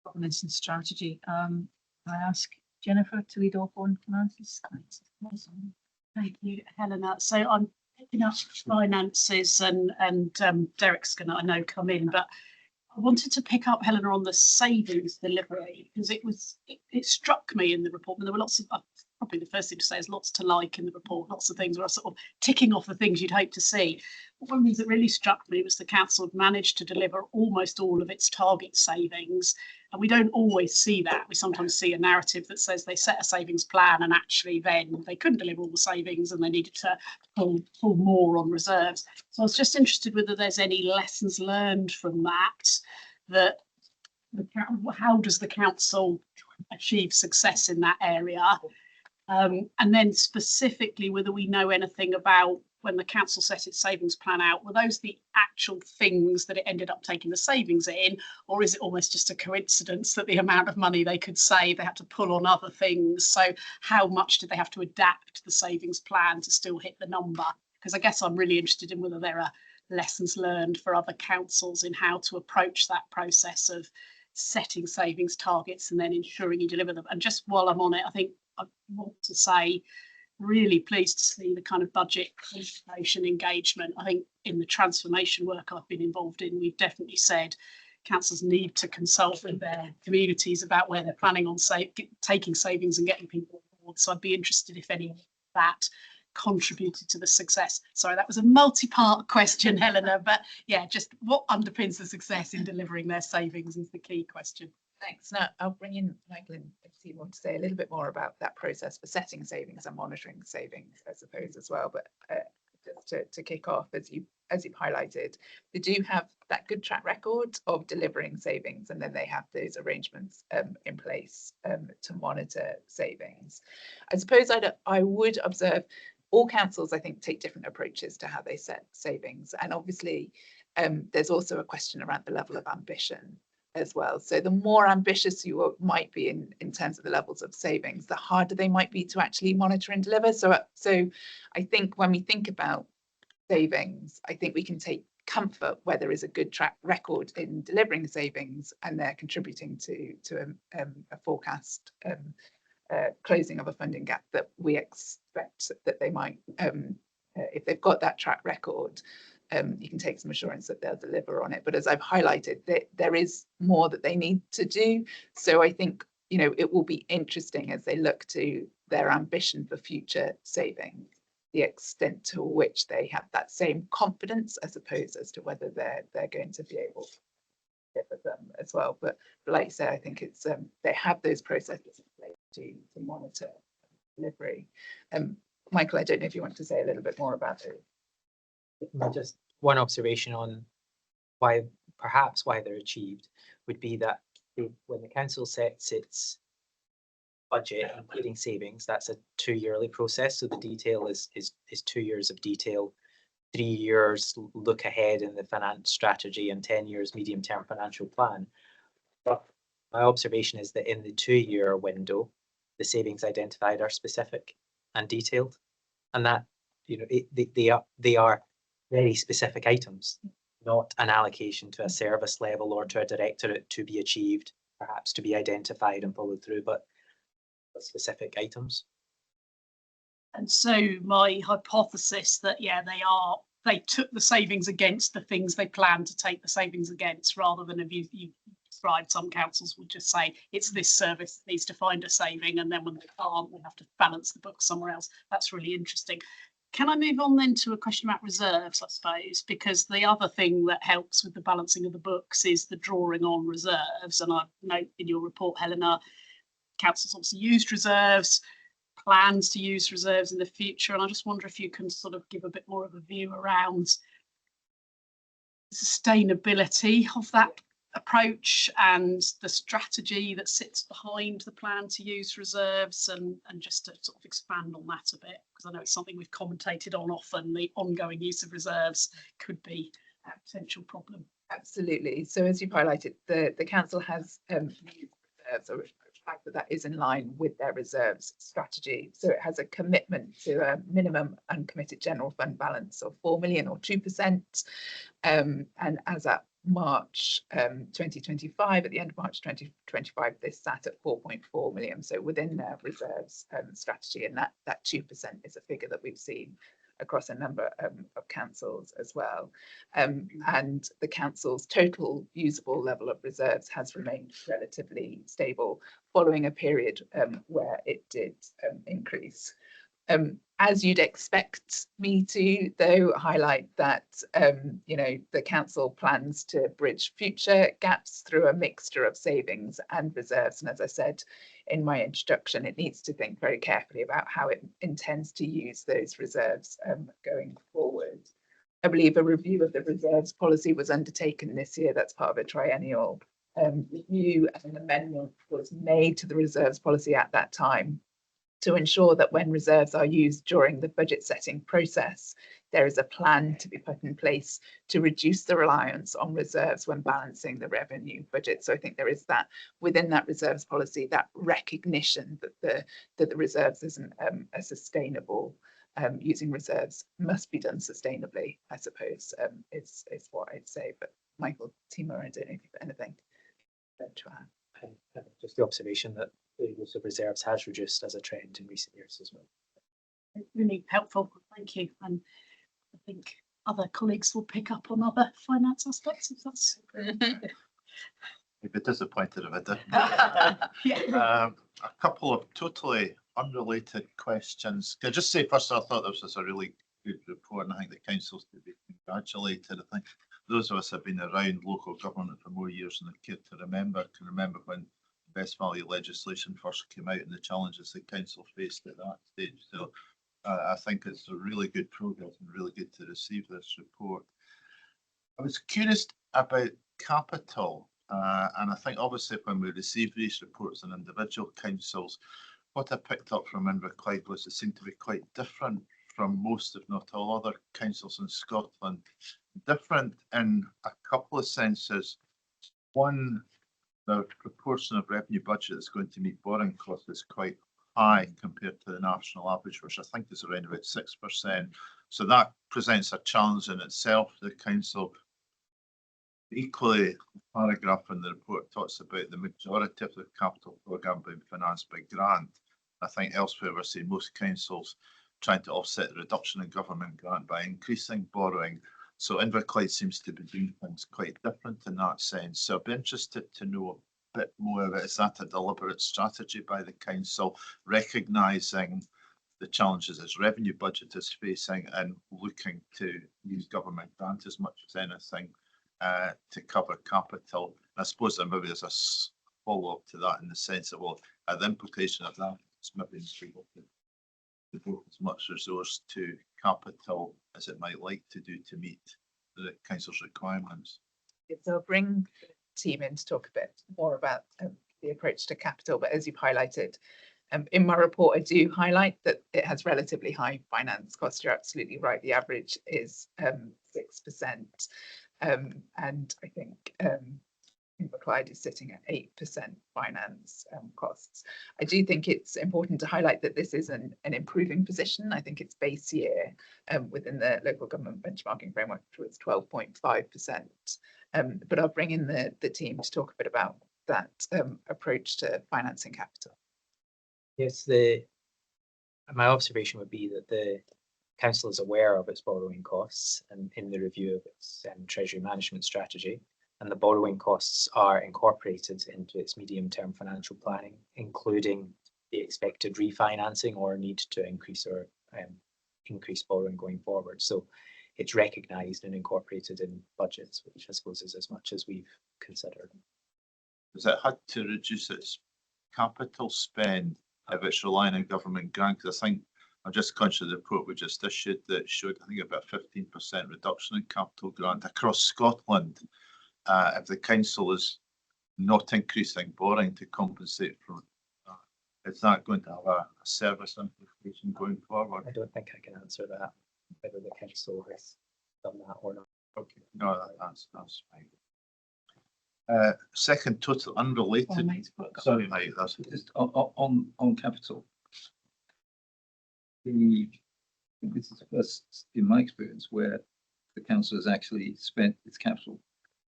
governance and strategy. I ask Jennifer to lead off on finances. Thank you, Helena. So I'm picking up finances and Derek's going to, I know, come in, but I wanted to pick up, Helena, on the savings delivery, because it struck me in the report, and there were lots of, probably the first thing to say is lots to like in the report, lots of things were sort of ticking off the things you'd hope to see. But one of the things that really struck me was the Council had managed to deliver almost all of its target savings, and we don't always see that. We sometimes see a narrative that says they set a savings plan and actually then they couldn't deliver all the savings and they needed to pull more on reserves. So I was just interested whether there's any lessons learned from that how does the Council achieve success in that area? And then specifically whether we know anything about when the Council set its savings plan out, were those the actual things that it ended up taking the savings in, or is it almost just a coincidence that the amount of money they could save, they had to pull on other things? So how much did they have to adapt the savings plan to still hit the number? Because I guess I'm really interested in whether there are lessons learned for other councils in how to approach that process of setting savings targets and then ensuring you deliver them. And just while I'm on it, I think I want to say, really pleased to see the kind of budget consultation engagement. I think in the transformation work I've been involved in, we've definitely said councils need to consult with their communities about where they're planning on taking savings and getting people on board. So I'd be interested if any of that contributed to the success. Sorry, that was a multi-part question, Helena, but yeah, just what underpins the success in delivering their savings is the key question. Thanks. Now I'll bring in Michael and Timor to say a little bit more about that process for setting savings and monitoring savings, I suppose, as well. But just to kick off, as you as you've highlighted, they do have that good track record of delivering savings, and then they have those arrangements in place to monitor savings. I suppose I would observe all councils, I think, take different approaches to how they set savings, and obviously there's also a question around the level of ambition as well. So the more ambitious you might be in terms of the levels of savings, the harder they might be to actually monitor and deliver. So I think when we think about savings, I think we can take comfort where there is a good track record in delivering savings and they're contributing to a forecast closing of a funding gap that we expect that they might, if they've got that track record, you can take some assurance that they'll deliver on it. But as I've highlighted, there is more that they need to do. So I think, you know, it will be interesting as they look to their ambition for future savings, the extent to which they have that same confidence, as opposed as to whether they're going to be able to deliver them as well. But like you say, I think it's they have those processes in place to monitor delivery. Michael, I don't know if you want to say a little bit more about it. Just one observation on why they're achieved would be that when the council sets its budget, including savings, that's a 2-yearly process. So the detail is 2 years of detail, 3 years look ahead in the finance strategy, and 10 years medium-term financial plan. But my observation is that in the 2-year window, the savings identified are specific and detailed, and that, you know, they are very specific items, not an allocation to a service level or to a directorate to be achieved, perhaps to be identified and followed through, but specific items. And so my hypothesis that, yeah, they took the savings against the things they planned to take the savings against, rather than if you described, some councils would just say it's this service that needs to find a saving, and then when they can't, we have to balance the book somewhere else. That's really interesting. Can I move on then to a question about reserves, I suppose, because the other thing that helps with the balancing of the books is the drawing on reserves. And I note in your report, Helena, councils obviously used reserves, plans to use reserves in the future. And I just wonder if you can sort of give a bit more of a view around sustainability of that approach and the strategy that sits behind the plan to use reserves, and just to sort of expand on that a bit, because I know it's something we've commentated on often. The ongoing use of reserves could be a potential problem. Absolutely. So as you've highlighted, the council has used reserves, or fact that is in line with their reserves strategy. So it has a commitment to a minimum uncommitted general fund balance of 4 million or 2%. And as at March 2025, at the end of March 2025, this sat at 4.4 million. So within their reserves strategy, and that 2% is a figure that we've seen across a number of councils as well. And the council's total usable level of reserves has remained relatively stable following a period where it did increase. As you'd expect me to, though, highlight that you know, the council plans to bridge future gaps through a mixture of savings and reserves. And as I said in my introduction, it needs to think very carefully about how it intends to use those reserves going forward. I believe a review of the reserves policy was undertaken this year. That's part of a triennial review, and an amendment was made to the reserves policy at that time to ensure that when reserves are used during the budget setting process, there is a plan to be put in place to reduce the reliance on reserves when balancing the revenue budget. So I think there is that within that reserves policy, that recognition that the reserves isn't a sustainable, using reserves must be done sustainably, I suppose, is what I'd say. But Michael, Timo, I don't know if you've got anything to add. Just the observation that the use of reserves has reduced as a trend in recent years as well. Really helpful, thank you. And I think other colleagues will pick up on other finance aspects if that's. You'd be disappointed if I didn't. A couple of totally unrelated questions. Can I just say first, I thought this was a really good report, and I think the council's to be congratulated. I think those of us have been around local government for more years than I care to remember. Can remember when Best Value legislation first came out and the challenges the council faced at that stage. So I think it's a really good progress and really good to receive this report. I was curious about capital, and I think obviously when we receive these reports on individual councils, what I picked up from Inverclyde was it seemed to be quite different from most, if not all, other councils in Scotland. Different in a couple of senses. One, the proportion of revenue budget that's going to meet borrowing costs is quite high compared to the national average, which I think is around about 6%. So that presents a challenge in itself for the council. Equally, the paragraph in the report talks about the majority of the capital programme being financed by grant. I think elsewhere we're seeing most councils trying to offset the reduction in government grant by increasing borrowing. So Inverclyde seems to be doing things quite different in that sense. So I'd be interested to know a bit more about, is that a deliberate strategy by the council, recognising the challenges its revenue budget is facing and looking to use government grant as much as anything to cover capital? I suppose that maybe there's a follow-up to that in the sense of, well, the implication of that is maybe to devote as much resource to capital as it might like to do to meet the council's requirements. So I'll bring the team in to talk a bit more about the approach to capital, but as you've highlighted, in my report, I do highlight that it has relatively high finance costs. You're absolutely right. The average is 6%. And I think Inverclyde is sitting at 8% finance costs. I do think it's important to highlight that this is an improving position. I think it's base year within the local government benchmarking framework was 12.5%. But I'll bring in the team to talk a bit about that approach to financing capital. Yes, my observation would be that the council is aware of its borrowing costs and in the review of its treasury management strategy, and the borrowing costs are incorporated into its medium-term financial planning, including the expected refinancing or need to increase or increase borrowing going forward. So it's recognised and incorporated in budgets, which I suppose is as much as we've considered. Has it had to reduce its capital spend if it's relying on government grant? Because I think I'm just conscious of the report we just issued that showed, I think, about 15% reduction in capital grant across Scotland. If the council is not increasing borrowing to compensate for that, is that going to have a service implication going forward? I don't think I can answer that, whether the council has done that or not. Okay, no, that's fine. Second, total unrelated. Sorry, mate, that's Just on capital. This is the first, in my experience, where the council has actually spent its capital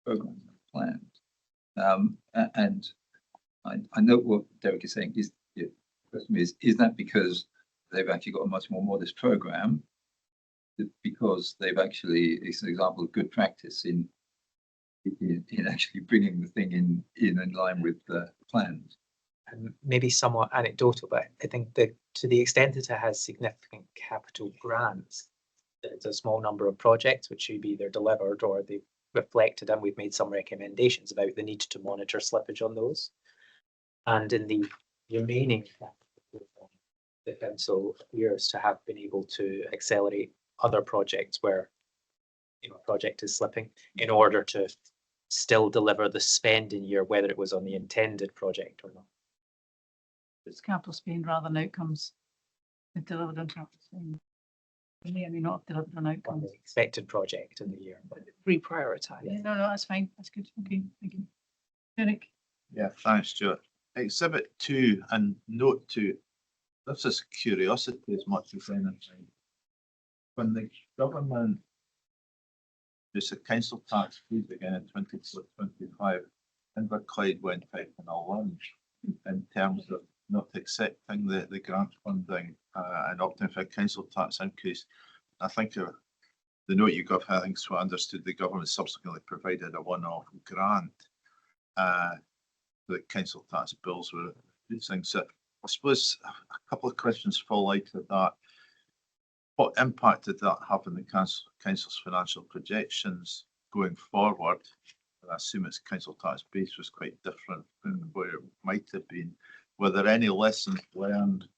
program planned. And I know what Derek is saying. Is that because they've actually got a much more modest program? Because they've actually, it's an example of good practice in actually bringing the thing in line with the plans. Maybe somewhat anecdotal, but I think that to the extent that it has significant capital grants, there's a small number of projects which you've either delivered or they've reflected, and we've made some recommendations about the need to monitor slippage on those. And in the remaining capital, the council appears to have been able to accelerate other projects where a project is slipping in order to still deliver the spend in year, whether it was on the intended project or not. It's capital spend rather than outcomes. They've delivered on capital spend. They may or may not have delivered on On outcomes. the expected project in the year. Reprioritise. Yeah, no, that's fine. That's good. Okay, thank you. Derek? Yeah, thanks, Stuart. Exhibit 2 and note 2. This is curiosity as much as anything. When the government reduced the council tax fees again in 24-25, Inverclyde went out on a lunge in terms of not accepting the grant funding and opting for a council tax increase. I think the note you got, I think, is what I understood, the government subsequently provided a one-off grant that council tax bills were reducing. So I suppose a couple of questions fall out of that. What impact did that have on the council's financial projections going forward? I assume its council tax base was quite different from where it might have been. Were there any lessons learned?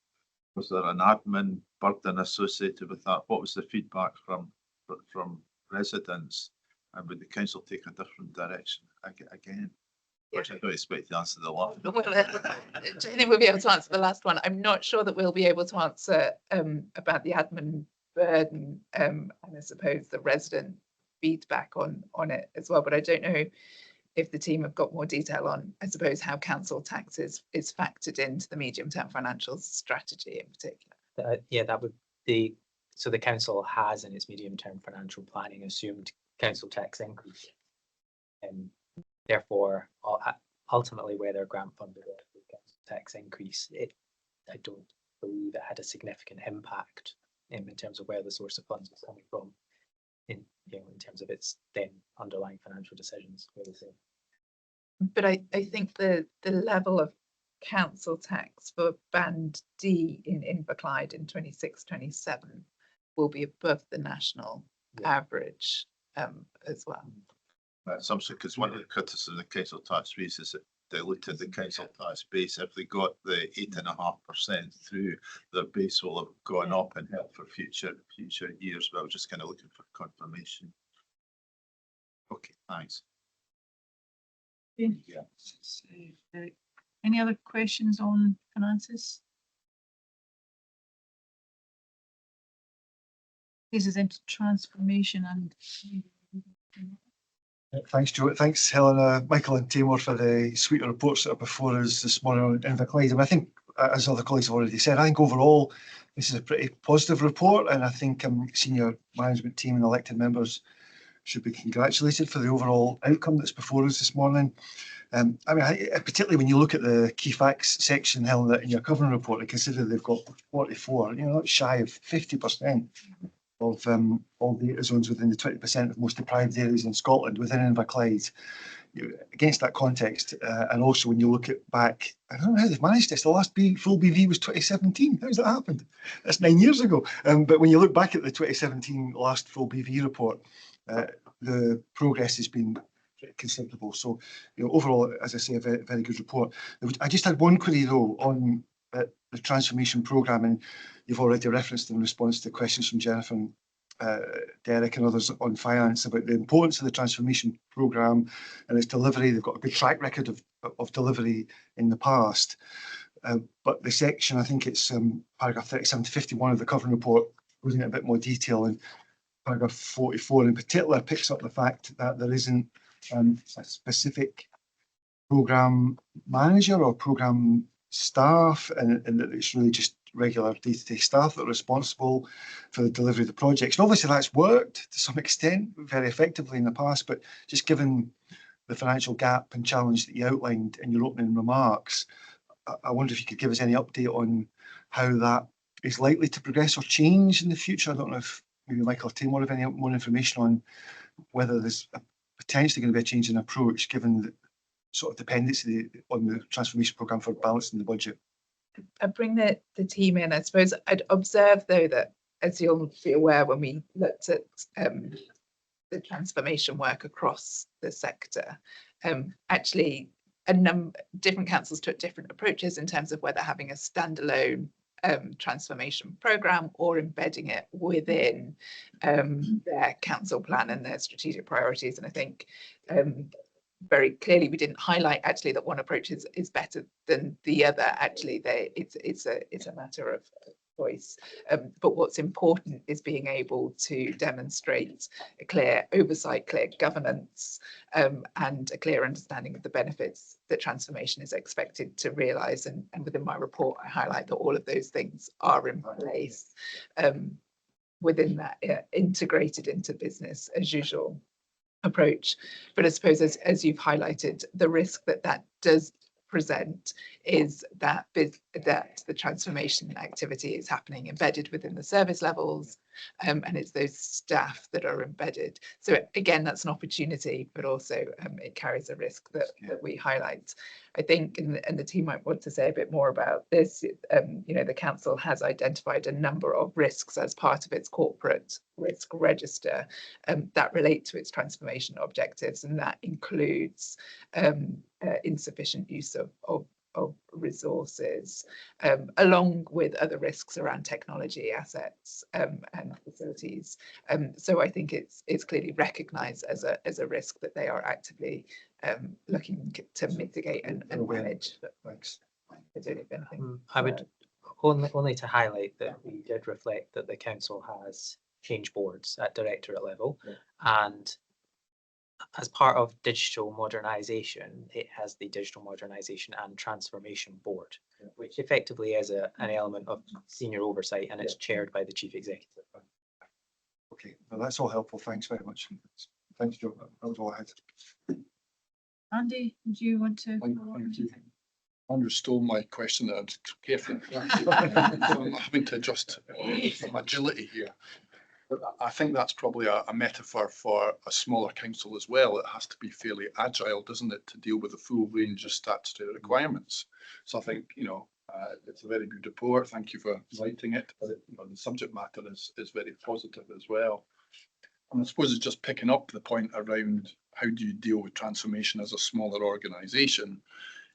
Was there an admin burden associated with that? What was the feedback from residents? And would the council take a different direction again? Which I don't expect to answer the last. Well, I think we'll be able to answer the last one. I'm not sure that we'll be able to answer about the admin burden and I suppose the resident feedback on it as well. But I don't know if the team have got more detail on, I suppose, how council tax is factored into the medium-term financial strategy in particular. Yeah, that would be, so the council has in its medium-term financial planning assumed council tax increase. And therefore, ultimately where they're grant funded or the council tax increase, I don't believe it had a significant impact in terms of where the source of funds was coming from in terms of its then underlying financial decisions. But I think the level of council tax for Band D in Inverclyde in 26-27 will be above the national average as well. That's something, because one of the criticisms of the council tax raise is that diluted the council tax base. If they got the 8.5% through, their base will have gone up and helped for future years. But I was just kind of looking for confirmation. Okay, thanks. Okay. Yeah. So, any other questions on finances? This is into transformation and. Thanks, Joe. Thanks, Helena, Michael and Tamor for the suite of reports that are before us this morning on Inverclyde. And I think, as other colleagues have already said, I think overall this is a pretty positive report, and I think senior management team and elected members should be congratulated for the overall outcome that's before us this morning. I mean, particularly when you look at the key facts section, Helena, in your covering report, and consider they've got 44, not shy of 50%. Of all data zones within the 20% of most deprived areas in Scotland within Inverclyde. Against that context, and also when you look at back, I don't know how they've managed this. The last full BV was 2017. How's that happened? That's 9 years ago. But when you look back at the 2017 last full BV report, the progress has been considerable. So, overall, as I say, a very, very good report. I just had one query though on the transformation programme, and you've already referenced in response to questions from Jennifer and Derek and others on finance about the importance of the transformation programme and its delivery. They've got a good track record of delivery in the past. But the section, I think it's paragraph 37 to 51 of the covering report, goes into a bit more detail, and paragraph 44 in particular picks up the fact that there isn't a specific programme manager or programme staff, and that it's really just regular day-to-day staff that are responsible for the delivery of the projects. And obviously that's worked to some extent very effectively in the past, but just given the financial gap and challenge that you outlined in your opening remarks, I wonder if you could give us any update on how that is likely to progress or change in the future. I don't know if maybe Michael or Tamor have any more information on whether there's potentially going to be a change in approach given the sort of dependency on the transformation programme for balancing the budget. I bring the team in. I suppose I'd observe though that, as you'll be aware, when we looked at the transformation work across the sector, actually different councils took different approaches in terms of whether having a standalone transformation programme or embedding it within their council plan and their strategic priorities. And I think very clearly we didn't highlight actually that one approach is better than the other. Actually, it's a matter of choice. But what's important is being able to demonstrate a clear oversight, clear governance, and a clear understanding of the benefits that transformation is expected to realise. And within my report, I highlight that all of those things are in place within that integrated into business as usual approach. But I suppose as you've highlighted, the risk that does present is that the transformation activity is happening embedded within the service levels, and it's those staff that are embedded. So again, that's an opportunity, but also it carries a risk that we highlight. I think, and the team might want to say a bit more about this, the council has identified a number of risks as part of its corporate risk register that relate to its transformation objectives, and that includes insufficient use of resources, along with other risks around technology, assets, and facilities. So I think it's clearly recognised as a risk that they are actively looking to mitigate and manage. Thanks. I don't know if anything. I would only to highlight that we did reflect that the council has changed boards at directorate level, and as part of digital modernisation, it has the Digital Modernisation and Transformation Board, which effectively is an element of senior oversight, and it's chaired by the chief executive. Okay, well, that's all helpful. Thanks very much. Thanks, Joe. That was all I had. Andy, do you want to? Thank you. Andrew stole my question and carefully. So I'm having to adjust some agility here. But I think that's probably a metaphor for a smaller council as well. It has to be fairly agile, doesn't it, to deal with the full range of statutory requirements. So I think, it's a very good report. Thank you for writing it. But the subject matter is very positive as well. And I suppose it's just picking up the point around how do you deal with transformation as a smaller organisation,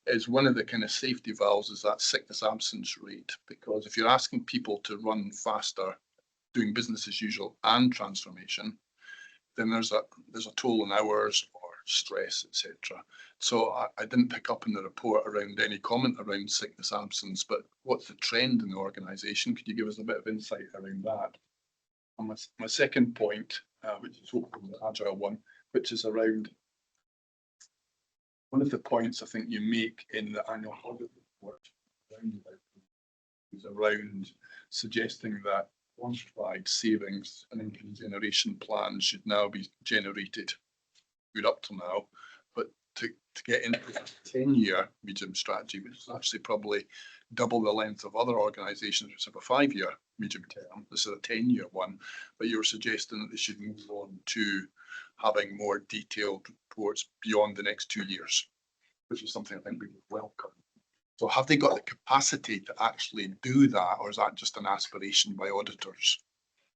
is one of the kind of safety valves is that sickness absence rate. Because if you're asking people to run faster, doing business as usual and transformation, then there's a toll on hours or stress, etc. So I didn't pick up in the report around any comment around sickness absence, but what's the trend in the organisation? Could you give us a bit of insight around that? And my second point, which is hopefully the agile one, which is around one of the points I think you make in the annual audit report is around suggesting that quantified savings and income generation plans should now be generated. Good up to now, but to get into a 10-year medium strategy, which is actually probably double the length of other organisations which have a 5-year medium term. This is a 10-year one, but you're suggesting that they should move on to having more detailed reports beyond the next 2 years, which is something I think we would welcome. So have they got the capacity to actually do that, or is that just an aspiration by auditors?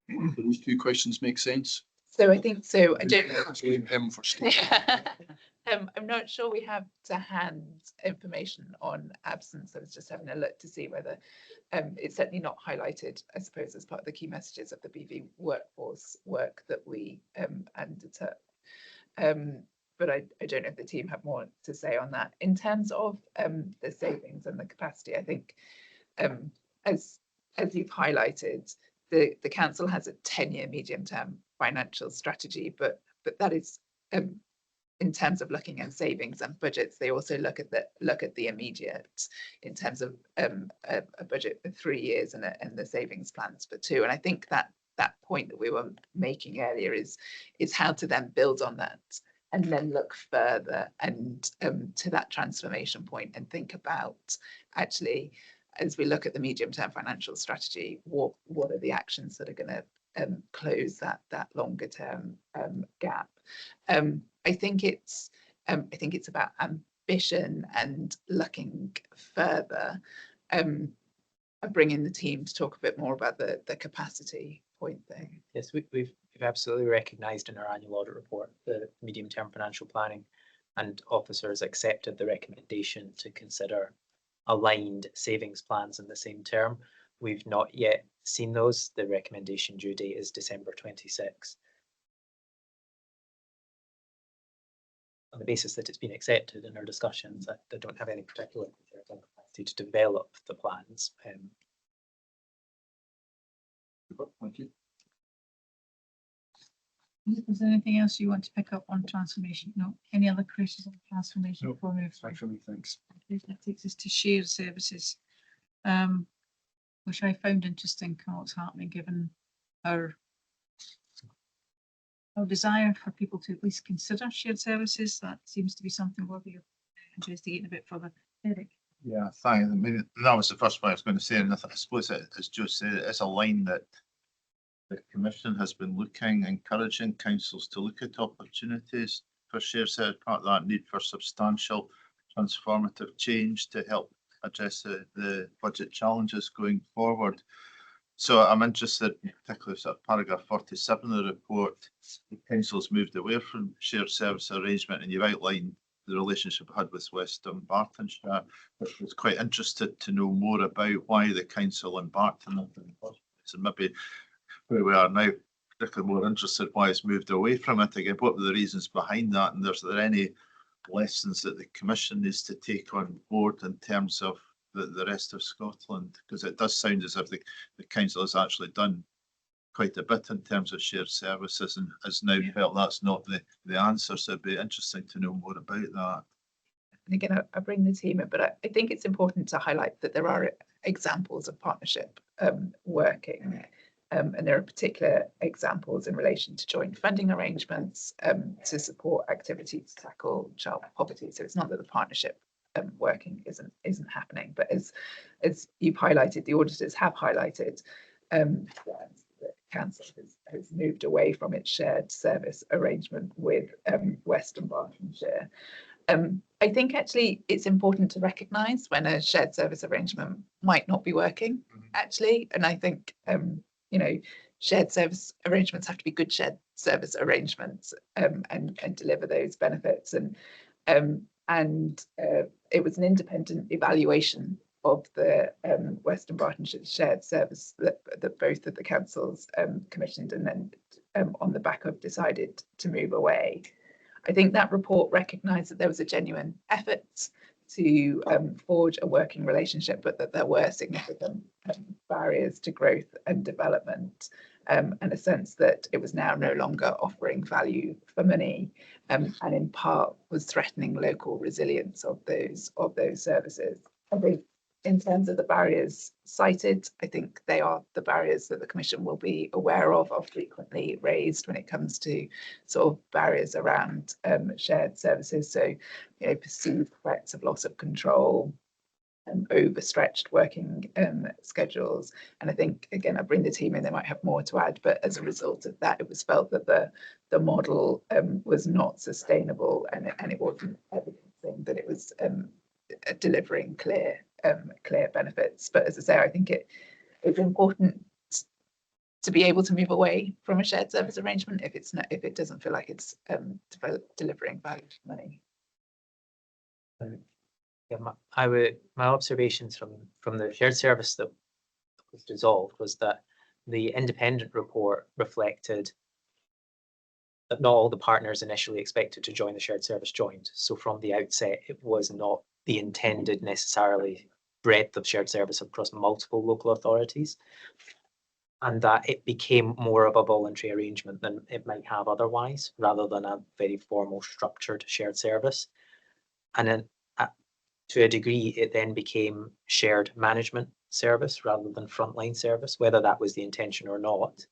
Do these two questions make sense? So I think so. I don't know. Blame him for stating. I'm not sure we have to hand information on absence. I was just having a look to see whether it's certainly not highlighted, I suppose, as part of the key messages of the BV workforce work that we undertook. But I don't know if the team have more to say on that. In terms of the savings and the capacity, I think as you've highlighted, the council has a 10-year medium-term financial strategy, but that is in terms of looking at savings and budgets. They also look at the immediate in terms of a budget for 3 years and the savings plans for 2. And I think that point that we were making earlier is how to then build on that and then look further and to that transformation point and think about actually, as we look at the medium-term financial strategy, what are the actions that are going to close that longer-term gap. I think it's about ambition and looking further. I bring in the team to talk a bit more about the capacity point thing. Yes, we've absolutely recognised in our annual audit report the medium-term financial planning, and officers accepted the recommendation to consider aligned savings plans in the same term. We've not yet seen those. The recommendation due date is December 26. On the basis that it's been accepted in our discussions, I don't have any particular capacity to develop the plans. Thank you. Is there anything else you want to pick up on transformation? No. Any other questions on transformation? No, before we move thanks for me, thanks. That takes us to shared services, which I found interesting what's happening given our desire for people to at least consider shared services. That seems to be something worthy of investigating a bit further. Eric. Yeah, thanks. I mean, that was the first one I was going to say, and I suppose as Joe said, it's a line that the Commission has been encouraging councils to look at opportunities for shared service, part of that need for substantial transformative change to help address the budget challenges going forward. So I'm interested, particularly sort of paragraph 47 of the report, the council's moved away from shared service arrangement, and you've outlined the relationship I had with West Dunbartonshire. I was quite interested to know more about why the council embarked on it in the first place, and maybe where we are now, particularly more interested why it's moved away from it again. What were the reasons behind that, and is there any lessons that the Commission needs to take on board in terms of the rest of Scotland? Because it does sound as if the council has actually done quite a bit in terms of shared services and has now felt that's not the answer. So it'd be interesting to know more about that. And again, I bring the team in, but I think it's important to highlight that there are examples of partnership working. And there are particular examples in relation to joint funding arrangements to support activities to tackle child poverty. So it's not that the partnership working isn't happening, but as you've highlighted, the auditors have highlighted, the council has moved away from its shared service arrangement with West Dunbartonshire. I think actually it's important to recognise when a shared service arrangement might not be working, actually, and I think you know, shared service arrangements have to be good shared service arrangements and deliver those benefits. And it was an independent evaluation of the West Dunbartonshire shared service that both of the councils commissioned and then on the back of decided to move away. I think that report recognised that there was a genuine effort to forge a working relationship, but that there were significant barriers to growth and development, and a sense that it was now no longer offering value for money, and in part was threatening local resilience of those services. I think in terms of the barriers cited, I think they are the barriers that the Commission will be aware of, are frequently raised when it comes to sort of barriers around shared services. So, you know, perceived threats of loss of control, overstretched working schedules. And I think, again, I bring the team in, they might have more to add, but as a result of that, it was felt that the model was not sustainable, and it wasn't evidencing that it was delivering clear benefits. But as I say, I think it's important to be able to move away from a shared service arrangement if it doesn't feel like it's delivering value for money. Yeah, my observations from the shared service that was dissolved was that the independent report reflected that not all the partners initially expected to join the shared service joined. So from the outset, it was not the intended necessarily breadth of shared service across multiple local authorities, and that it became more of a voluntary arrangement than it might have otherwise, rather than a very formal structured shared service. And then to a degree, it then became shared management service rather than frontline service, whether that was the intention or not.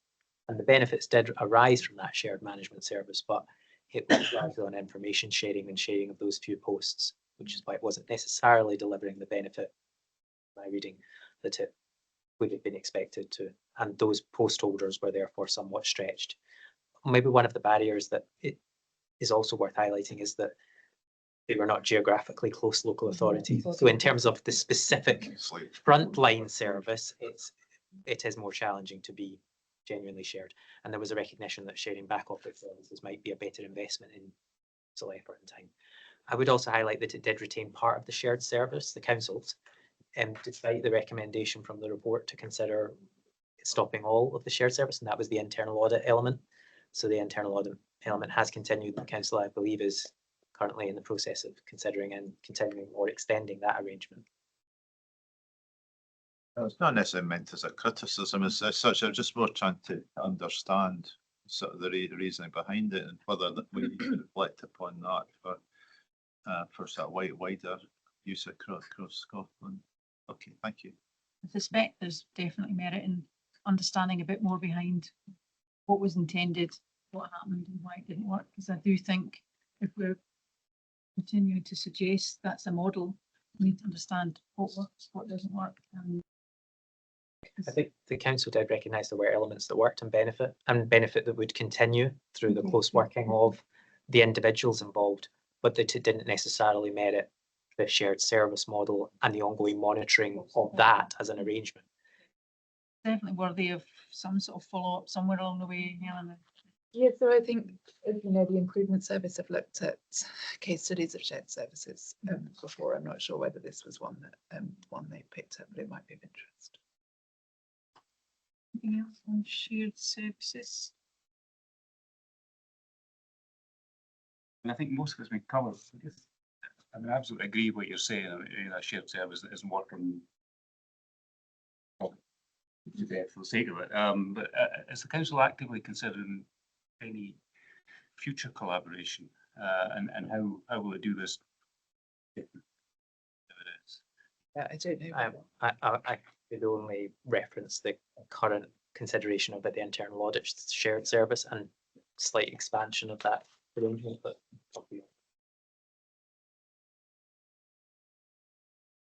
And the benefits did arise from that shared management service, but it was largely on information sharing and sharing of those few posts, which is why it wasn't necessarily delivering the benefit, by reading, that it would have been expected to. And those post holders were therefore somewhat stretched. Maybe one of the barriers that it is also worth highlighting is that they were not geographically close local authorities. So in terms of the specific frontline service, it is more challenging to be genuinely shared. And there was a recognition that sharing back office services might be a better investment in still effort and time. I would also highlight that it did retain part of the shared service, the councils, despite the recommendation from the report to consider stopping all of the shared service, and that was the internal audit element. So the internal audit element has continued. The council, I believe, is currently in the process of considering and continuing or extending that arrangement. It's not necessarily meant as a criticism as such. I'm just more trying to understand sort of the reasoning behind it and whether that we reflect upon that for sort of wider use across Scotland. Okay, thank you. I suspect there's definitely merit in understanding a bit more behind what was intended, what happened and why it didn't work. Because I do think if we're continuing to suggest that's a model, we need to understand what works, what doesn't work. I think the council did recognise there were elements that worked and benefit that would continue through the close working of the individuals involved, but that it didn't necessarily merit the shared service model and the ongoing monitoring of that as an arrangement. Definitely worthy of some sort of follow-up somewhere along the way, Helen. Yeah, so I think, as you know, the improvement service have looked at case studies of shared services before. I'm not sure whether this was one that one they picked up, but it might be of interest. Anything else on shared services? And I think most of it's been covered. I mean, I absolutely agree with what you're saying. You know, a shared service that isn't working for the sake of it. But is the council actively considering any future collaboration, and how will it do this? If it is? I don't know. I could only reference the current consideration of the internal audit shared service and slight expansion of that arrangement, but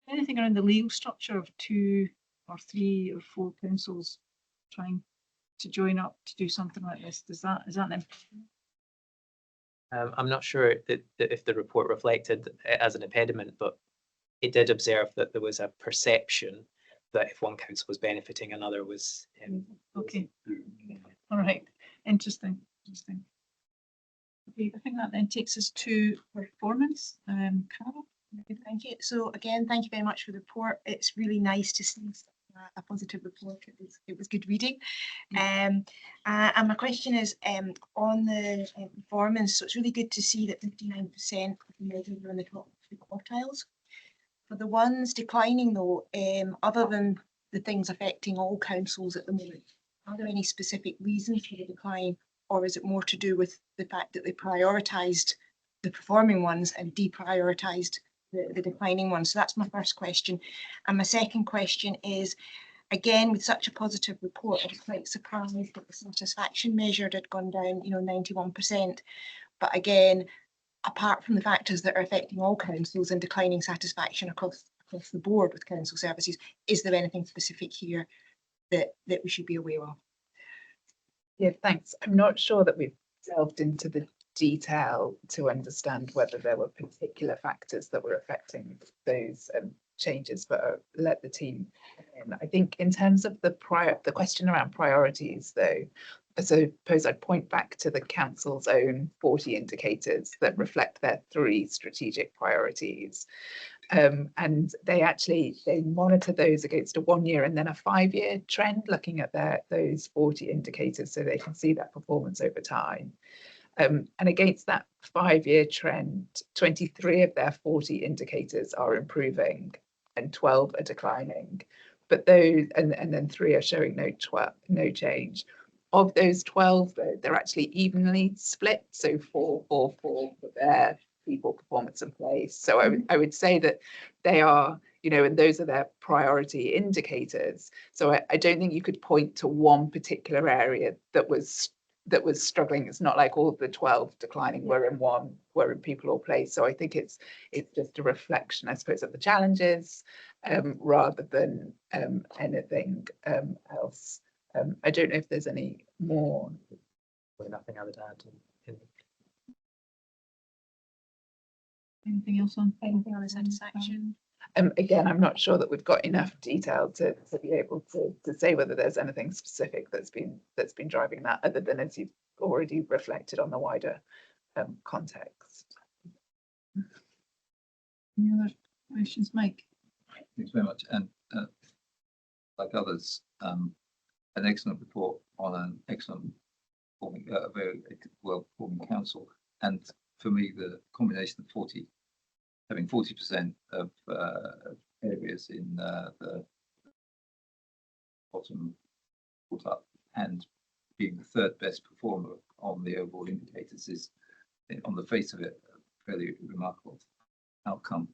Anything around the legal structure of 2 or 3 or 4 councils trying to join up to do something like this? Is that an I'm not sure that if the report reflected it as an impediment, but it did observe that there was a perception that if one council was benefiting, another was. okay? All right, interesting. Okay, I think that then takes us to performance. Carol? Thank you. So again, thank you very much for the report. It's really nice to see a positive report. It was good reading. And my question is on the performance. So it's really good to see that 59% of the measures are in the top 3 quartiles. For the ones declining though, other than the things affecting all councils at the moment, are there any specific reasons for the decline, or is it more to do with the fact that they prioritised the performing ones and deprioritised the declining ones? So that's my first question. And my second question is, again, with such a positive report, I was quite surprised that the satisfaction measure had gone down, 91%. But again, apart from the factors that are affecting all councils and declining satisfaction across the board with council services, is there anything specific here that we should be aware of? Yeah, thanks. I'm not sure that we've delved into the detail to understand whether there were particular factors that were affecting those changes, but I'll let the team in. I think in terms of the question around priorities though, I suppose I'd point back to the council's own 40 indicators that reflect their 3 strategic priorities. And they monitor those against a 1-year and then a 5-year trend, looking at those 40 indicators so they can see that performance over time. And against that 5-year trend, 23 of their 40 indicators are improving and 12 are declining. But those, and then 3 are showing no change. Of those 12, though, they're actually evenly split. So 4 for their people, performance and place. So I would say that they are, and those are their priority indicators. So I don't think you could point to one particular area that was struggling. It's not like all of the 12 declining were in people or place. So I think it's just a reflection, I suppose, of the challenges rather than anything else. I don't know if there's any more. Nothing I would add. Anything else on? Anything on the satisfaction? Again, I'm not sure that we've got enough detail to be able to say whether there's anything specific that's been driving that, other than as you've already reflected on the wider context. Any other questions, Mike? Thanks very much. And like others, an excellent report on an excellent very well performing council. And for me, the combination of having 40% of areas in the bottom quartile and being the 3rd best performer on the overall indicators is, on the face of it, a fairly remarkable outcome.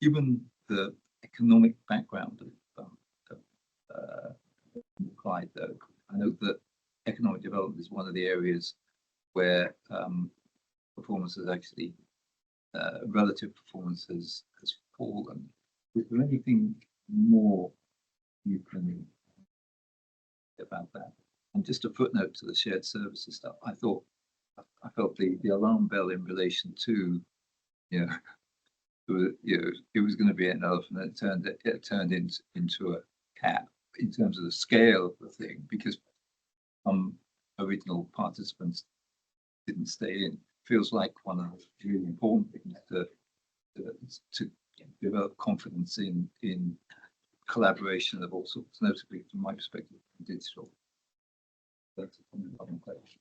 Given the economic background of Clyde, though, I know that economic development is one of the areas where performance has actually relative performance has fallen. Is there anything more you can say about that? And just a footnote to the shared services stuff. I felt the alarm bell in relation to, it was going to be an elephant, and it turned into a cat in terms of the scale of the thing, because original participants didn't stay in. Feels like one of the really important things to develop confidence in collaboration of all sorts, notably from my perspective, digital. That's a comment on the question.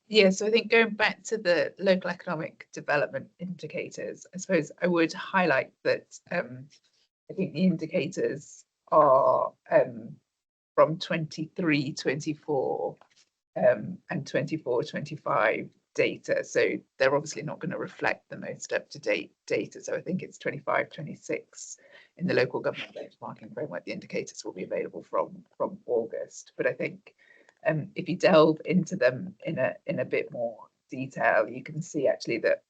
Yeah, so I think going back to the local economic development indicators, I suppose I would highlight that I think the indicators are from 23, 24 and 24, 25 data. So they're obviously not going to reflect the most up-to-date data. So I think it's 25, 26 in the local government benchmarking framework. The indicators will be available from August. But I think if you delve into them in a bit more detail, you can see actually that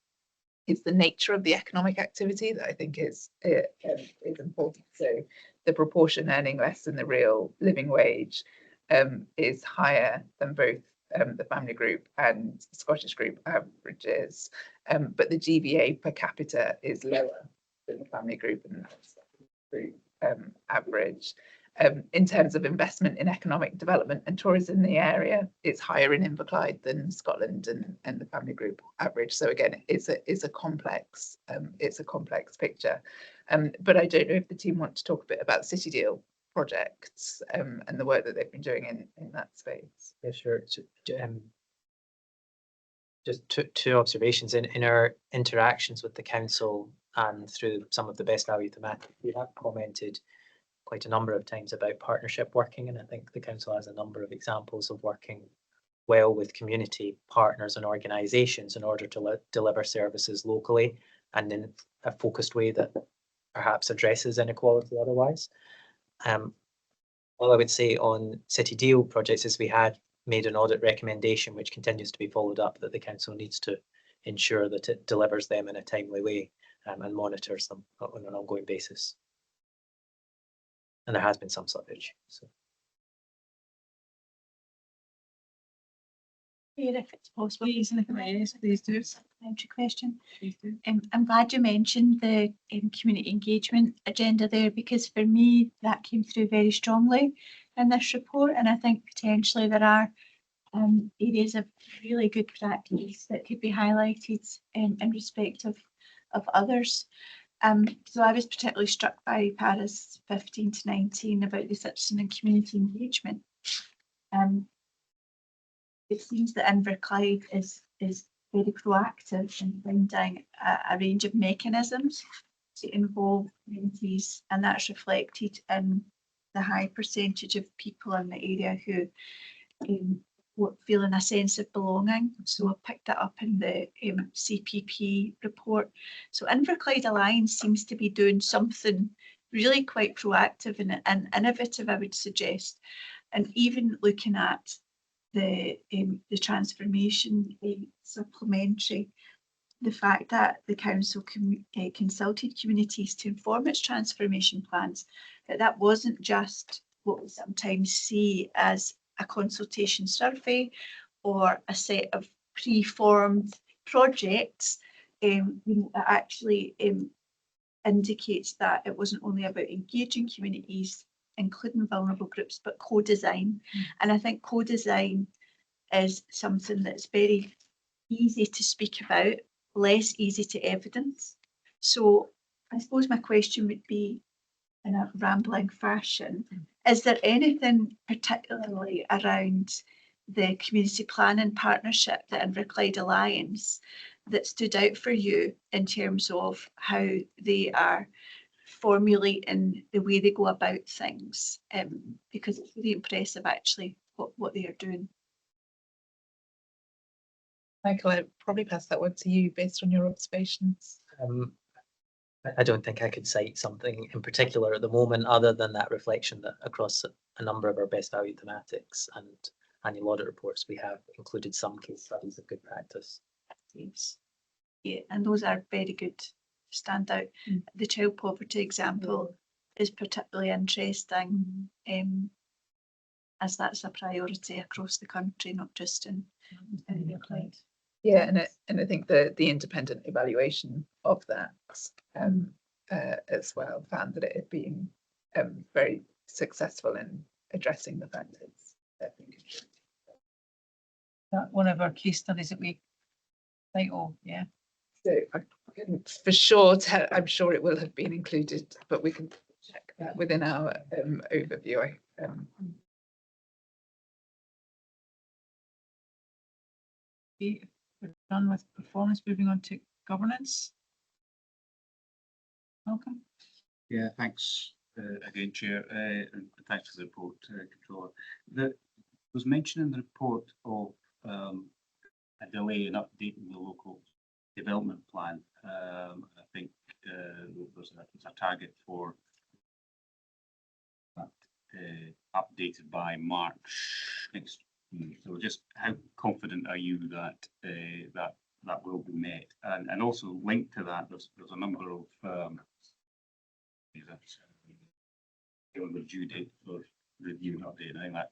it's the nature of the economic activity that I think is important. So the proportion earning less than the real living wage is higher than both the family group and Scottish group averages, but the GVA per capita is lower than the family group and the Scottish group average. In terms of investment in economic development and tourism in the area, it's higher in Inverclyde than Scotland and the family group average. So again, it's a complex picture. But I don't know if the team want to talk a bit about City Deal projects and the work that they've been doing in that space. Yeah, sure. So, just two observations in our interactions with the council and through some of the best value thematics, we have commented quite a number of times about partnership working, and I think the council has a number of examples of working well with community partners and organisations in order to deliver services locally and in a focused way that perhaps addresses inequality otherwise. All I would say on City Deal projects is we had made an audit recommendation which continues to be followed up, that the council needs to ensure that it delivers them in a timely way and monitors them on an ongoing basis. And there has been some slippage. So. If it's possible, please do. Question. Please do. I'm glad you mentioned the community engagement agenda there, because for me that came through very strongly in this report, and I think potentially there are areas of really good practice that could be highlighted in respect of others. So I was particularly struck by paras 15 to 19 about the citizen and community engagement. It seems that Inverclyde is very proactive in finding a range of mechanisms to involve communities, and that's reflected in the high percentage of people in the area who feeling a sense of belonging. So I picked that up in the CPP report. So Inverclyde Alliance seems to be doing something really quite proactive and innovative, I would suggest. And even looking at the transformation supplementary, the fact that the council consulted communities to inform its transformation plans, that wasn't just what we sometimes see as a consultation survey or a set of pre-formed projects. It actually indicates that it wasn't only about engaging communities, including vulnerable groups, but co-design. And I think co-design is something that's very easy to speak about, less easy to evidence. So I suppose my question would be, in a rambling fashion, is there anything particularly around the community planning partnership, the Inverclyde Alliance, that stood out for you in terms of how they are formulating the way they go about things? Because it's really impressive actually what they are doing. Michael, I'd probably pass that one to you based on your observations. I don't think I could cite something in particular at the moment, other than that reflection that across a number of our best value thematics and annual audit reports, we have included some case studies of good practice. Yes. Yeah, and those are very good to stand out. The child poverty example is particularly interesting, as that's a priority across the country, not just in Inverclyde. Yeah, and I think the independent evaluation of that as well found that it had been very successful in addressing the factors that have been contributing. That one of our case studies that we think, oh, yeah. So I couldn't for sure tell, I'm sure it will have been included, but we can check that within our overview. Okay, we're done with performance, moving on to governance. Welcome. Yeah, thanks again, Chair, and thanks for the report, Controller. There was mention in the report of a delay in updating the local development plan. I think there's a target for that updated by March next year. So just how confident are you that that will be met? And also linked to that, there's a number of the due date for review and update. I think that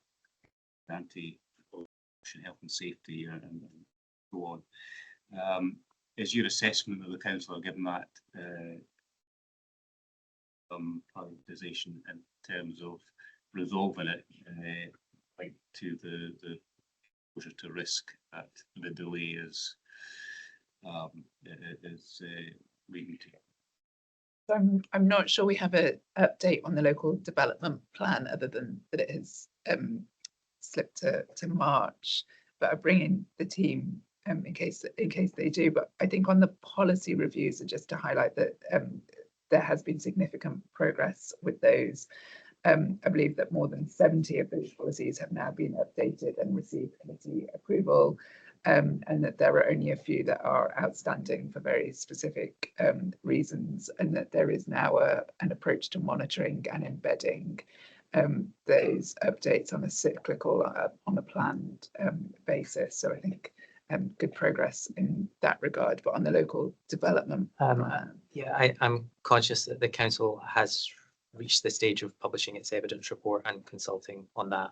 anti-corruption, health and safety, and so on. Is your assessment of the council given that prioritisation in terms of resolving it linked to the exposure to risk that the delay is leading to? I'm not sure we have an update on the local development plan other than that it has slipped to March, but I bring in the team in case they do. But I think on the policy reviews, and just to highlight that there has been significant progress with those. I believe that more than 70 of those policies have now been updated and received committee approval. And that there are only a few that are outstanding for very specific reasons, and that there is now an approach to monitoring and embedding those updates on a cyclical, on a planned basis. So I think good progress in that regard. But on the local development plan, yeah, I'm conscious that the council has reached the stage of publishing its evidence report and consulting on that,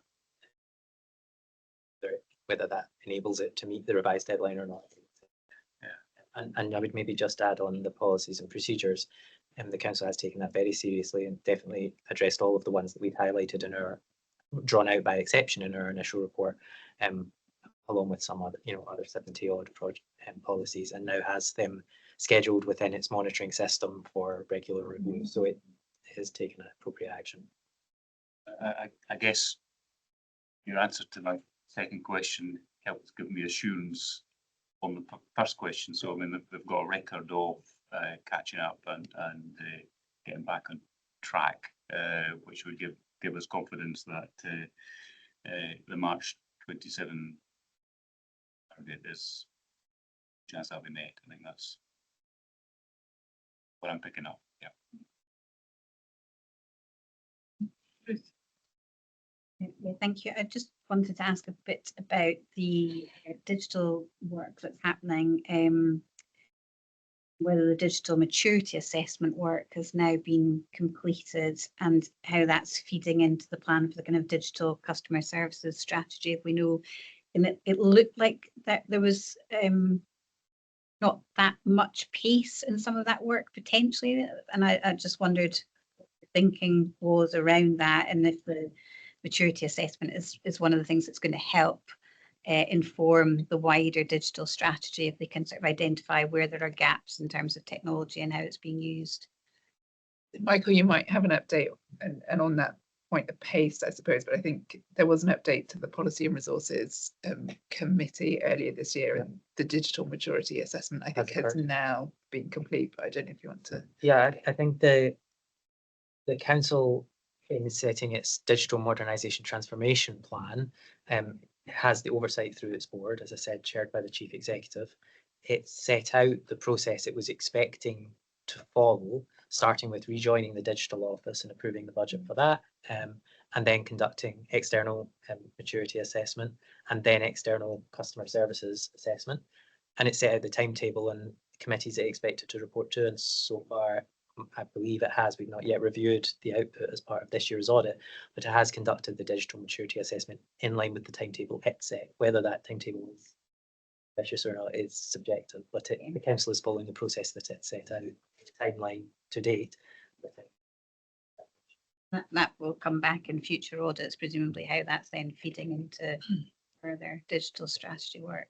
whether that enables it to meet the revised deadline or not. Yeah. And I would maybe just add on the policies and procedures, and the council has taken that very seriously and definitely addressed all of the ones that we've highlighted in our, drawn out by exception in our initial report, along with some other, other 70 odd project policies, and now has them scheduled within its monitoring system for regular review. So it has taken appropriate action. I guess your answer to my second question helps give me assurance on the first question. So I mean, they've got a record of catching up and getting back on track, which would give us confidence that the March 27 target is chance that'll be met. I think that's what I'm picking up. Yeah. Yeah, thank you. I just wanted to ask a bit about the digital work that's happening, whether the digital maturity assessment work has now been completed and how that's feeding into the plan for the kind of digital customer services strategy. If we know, and it looked like that there was not that much pace in some of that work potentially, and I just wondered what the thinking was around that, and if the maturity assessment is one of the things that's going to help inform the wider digital strategy, if they can sort of identify where there are gaps in terms of technology and how it's being used. Michael, you might have an update and on that point of pace, I suppose, but I think there was an update to the Policy and Resources Committee earlier this year, and the digital maturity assessment, I think, has now been complete, but I don't know if you want to. Yeah, I think the council, in setting its digital modernisation transformation plan, has the oversight through its board, as I said, chaired by the chief executive. It set out the process it was expecting to follow, starting with rejoining the digital office and approving the budget for that, and then conducting external maturity assessment, and then external customer services assessment. And it set out the timetable and committees it expected to report to, and so far, I believe it has. We've not yet reviewed the output as part of this year's audit, but it has conducted the digital maturity assessment in line with the timetable it set. Whether that timetable is ambitious or not is subjective, but the council is following the process that it set out, timeline to date. That will come back in future audits, presumably how that's then feeding into further digital strategy work.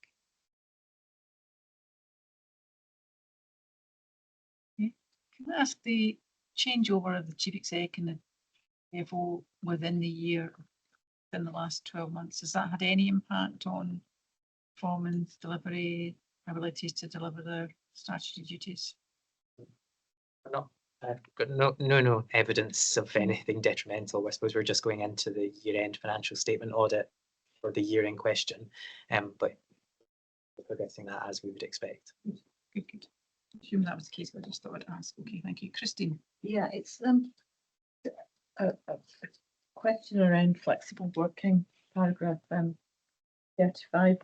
Can I ask the changeover of the chief exec and the CFO within the year, in the last 12 months, has that had any impact on performance, delivery, abilities to deliver their strategy duties? Not, I've got no evidence of anything detrimental. I suppose we're just going into the year-end financial statement audit for the year in question, but we're progressing that as we would expect. Good. Assume that was the case, but I just thought I'd ask. Okay, thank you. Christine? Yeah, it's a question around flexible working, paragraph 35.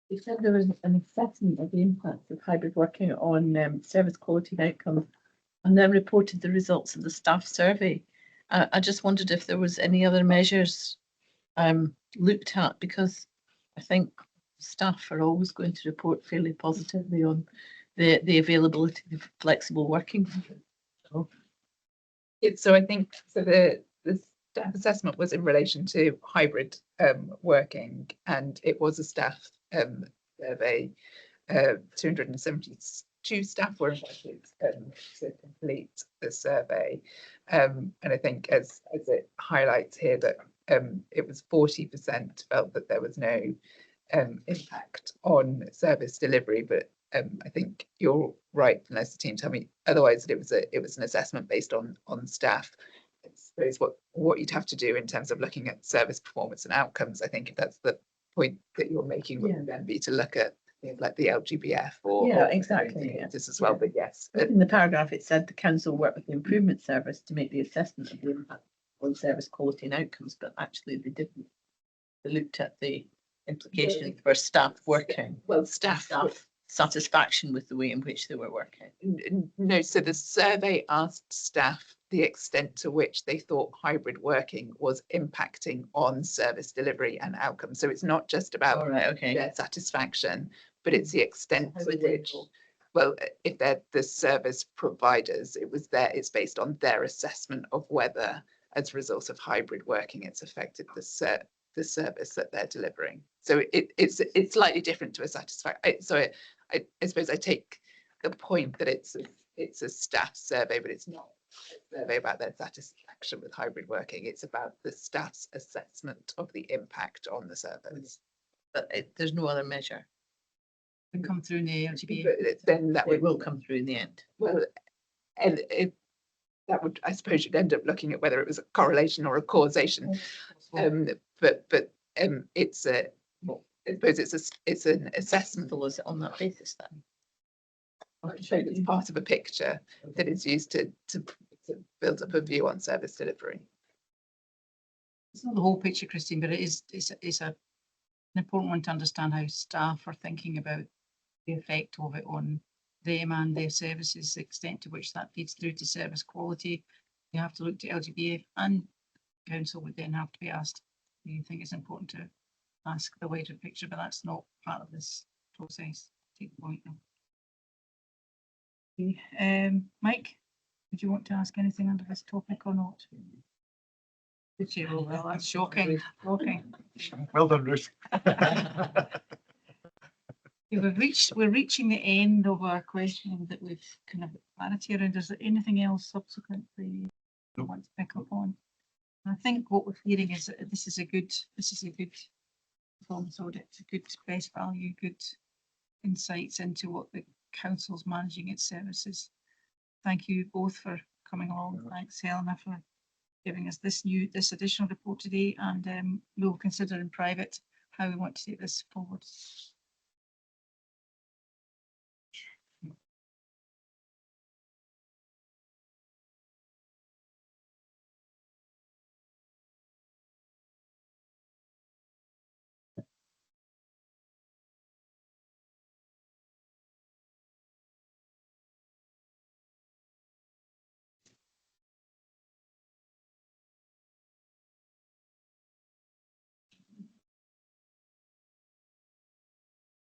You said there was an assessment of the impact of hybrid working on service quality and outcomes, and then reported the results of the staff survey. I just wondered if there was any other measures looked at, because I think staff are always going to report fairly positively on the availability of flexible working. So I think the staff assessment was in relation to hybrid working, and it was a staff survey. 272 staff were invited to complete the survey, and I think as it highlights here that it was 40% felt that there was no impact on service delivery, but I think you're right, unless the team tell me otherwise, that it was an assessment based on staff. I suppose what you'd have to do in terms of looking at service performance and outcomes, I think if that's the point that you're making, would then be to look at things like the LGBF or Exactly. this as well. But yes, In the paragraph, it said the council worked with the improvement service to make the assessment of the impact on service quality and outcomes, but actually they didn't. They looked at the implications for staff working. Well, staff satisfaction with the way in which they were working. No, so the survey asked staff the extent to which they thought hybrid working was impacting on service delivery and outcomes. So it's not just about their satisfaction, but it's the extent to which, well, if they're the service providers, it's based on their assessment of whether, as a result of hybrid working, it's affected the service that they're delivering. So it's slightly different to a satisfaction. So I suppose I take the point that it's a staff survey, but it's not a survey about their satisfaction with hybrid working. It's about the staff's assessment of the impact on the service. But there's no other measure. Can come through in the LGB. Then that will come through in the end. Well, and that would, I suppose, you'd end up looking at whether it was a correlation or a causation. But it's a, I suppose it's an assessment. Was it on that basis then? It's part of a picture that is used to build up a view on service delivery. It's not the whole picture, Christine, but it's an important one to understand how staff are thinking about the effect of it on them and their services, the extent to which that feeds through to service quality. You have to look to LGBA, and council would then have to be asked, do you think it's important to ask the wider picture? But that's not part of this process. Take the point now. Okay. Mike, did you want to ask anything under this topic or not? Did you? Well, that's shocking. Well done, Ruth. We're reaching the end of our questioning that we've kind of clarity around. Is there anything else subsequently you want to pick up on? And I think what we're hearing is that this is a good performance audit, a good best value, good insights into what the council's managing its services. Thank you both for coming along. Thanks, Helena, for giving us this additional report today, and we'll consider in private how we want to take this forward.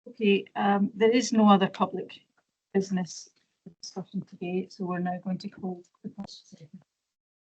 Okay, there is no other public business discussion today, so we're now going to close the public session.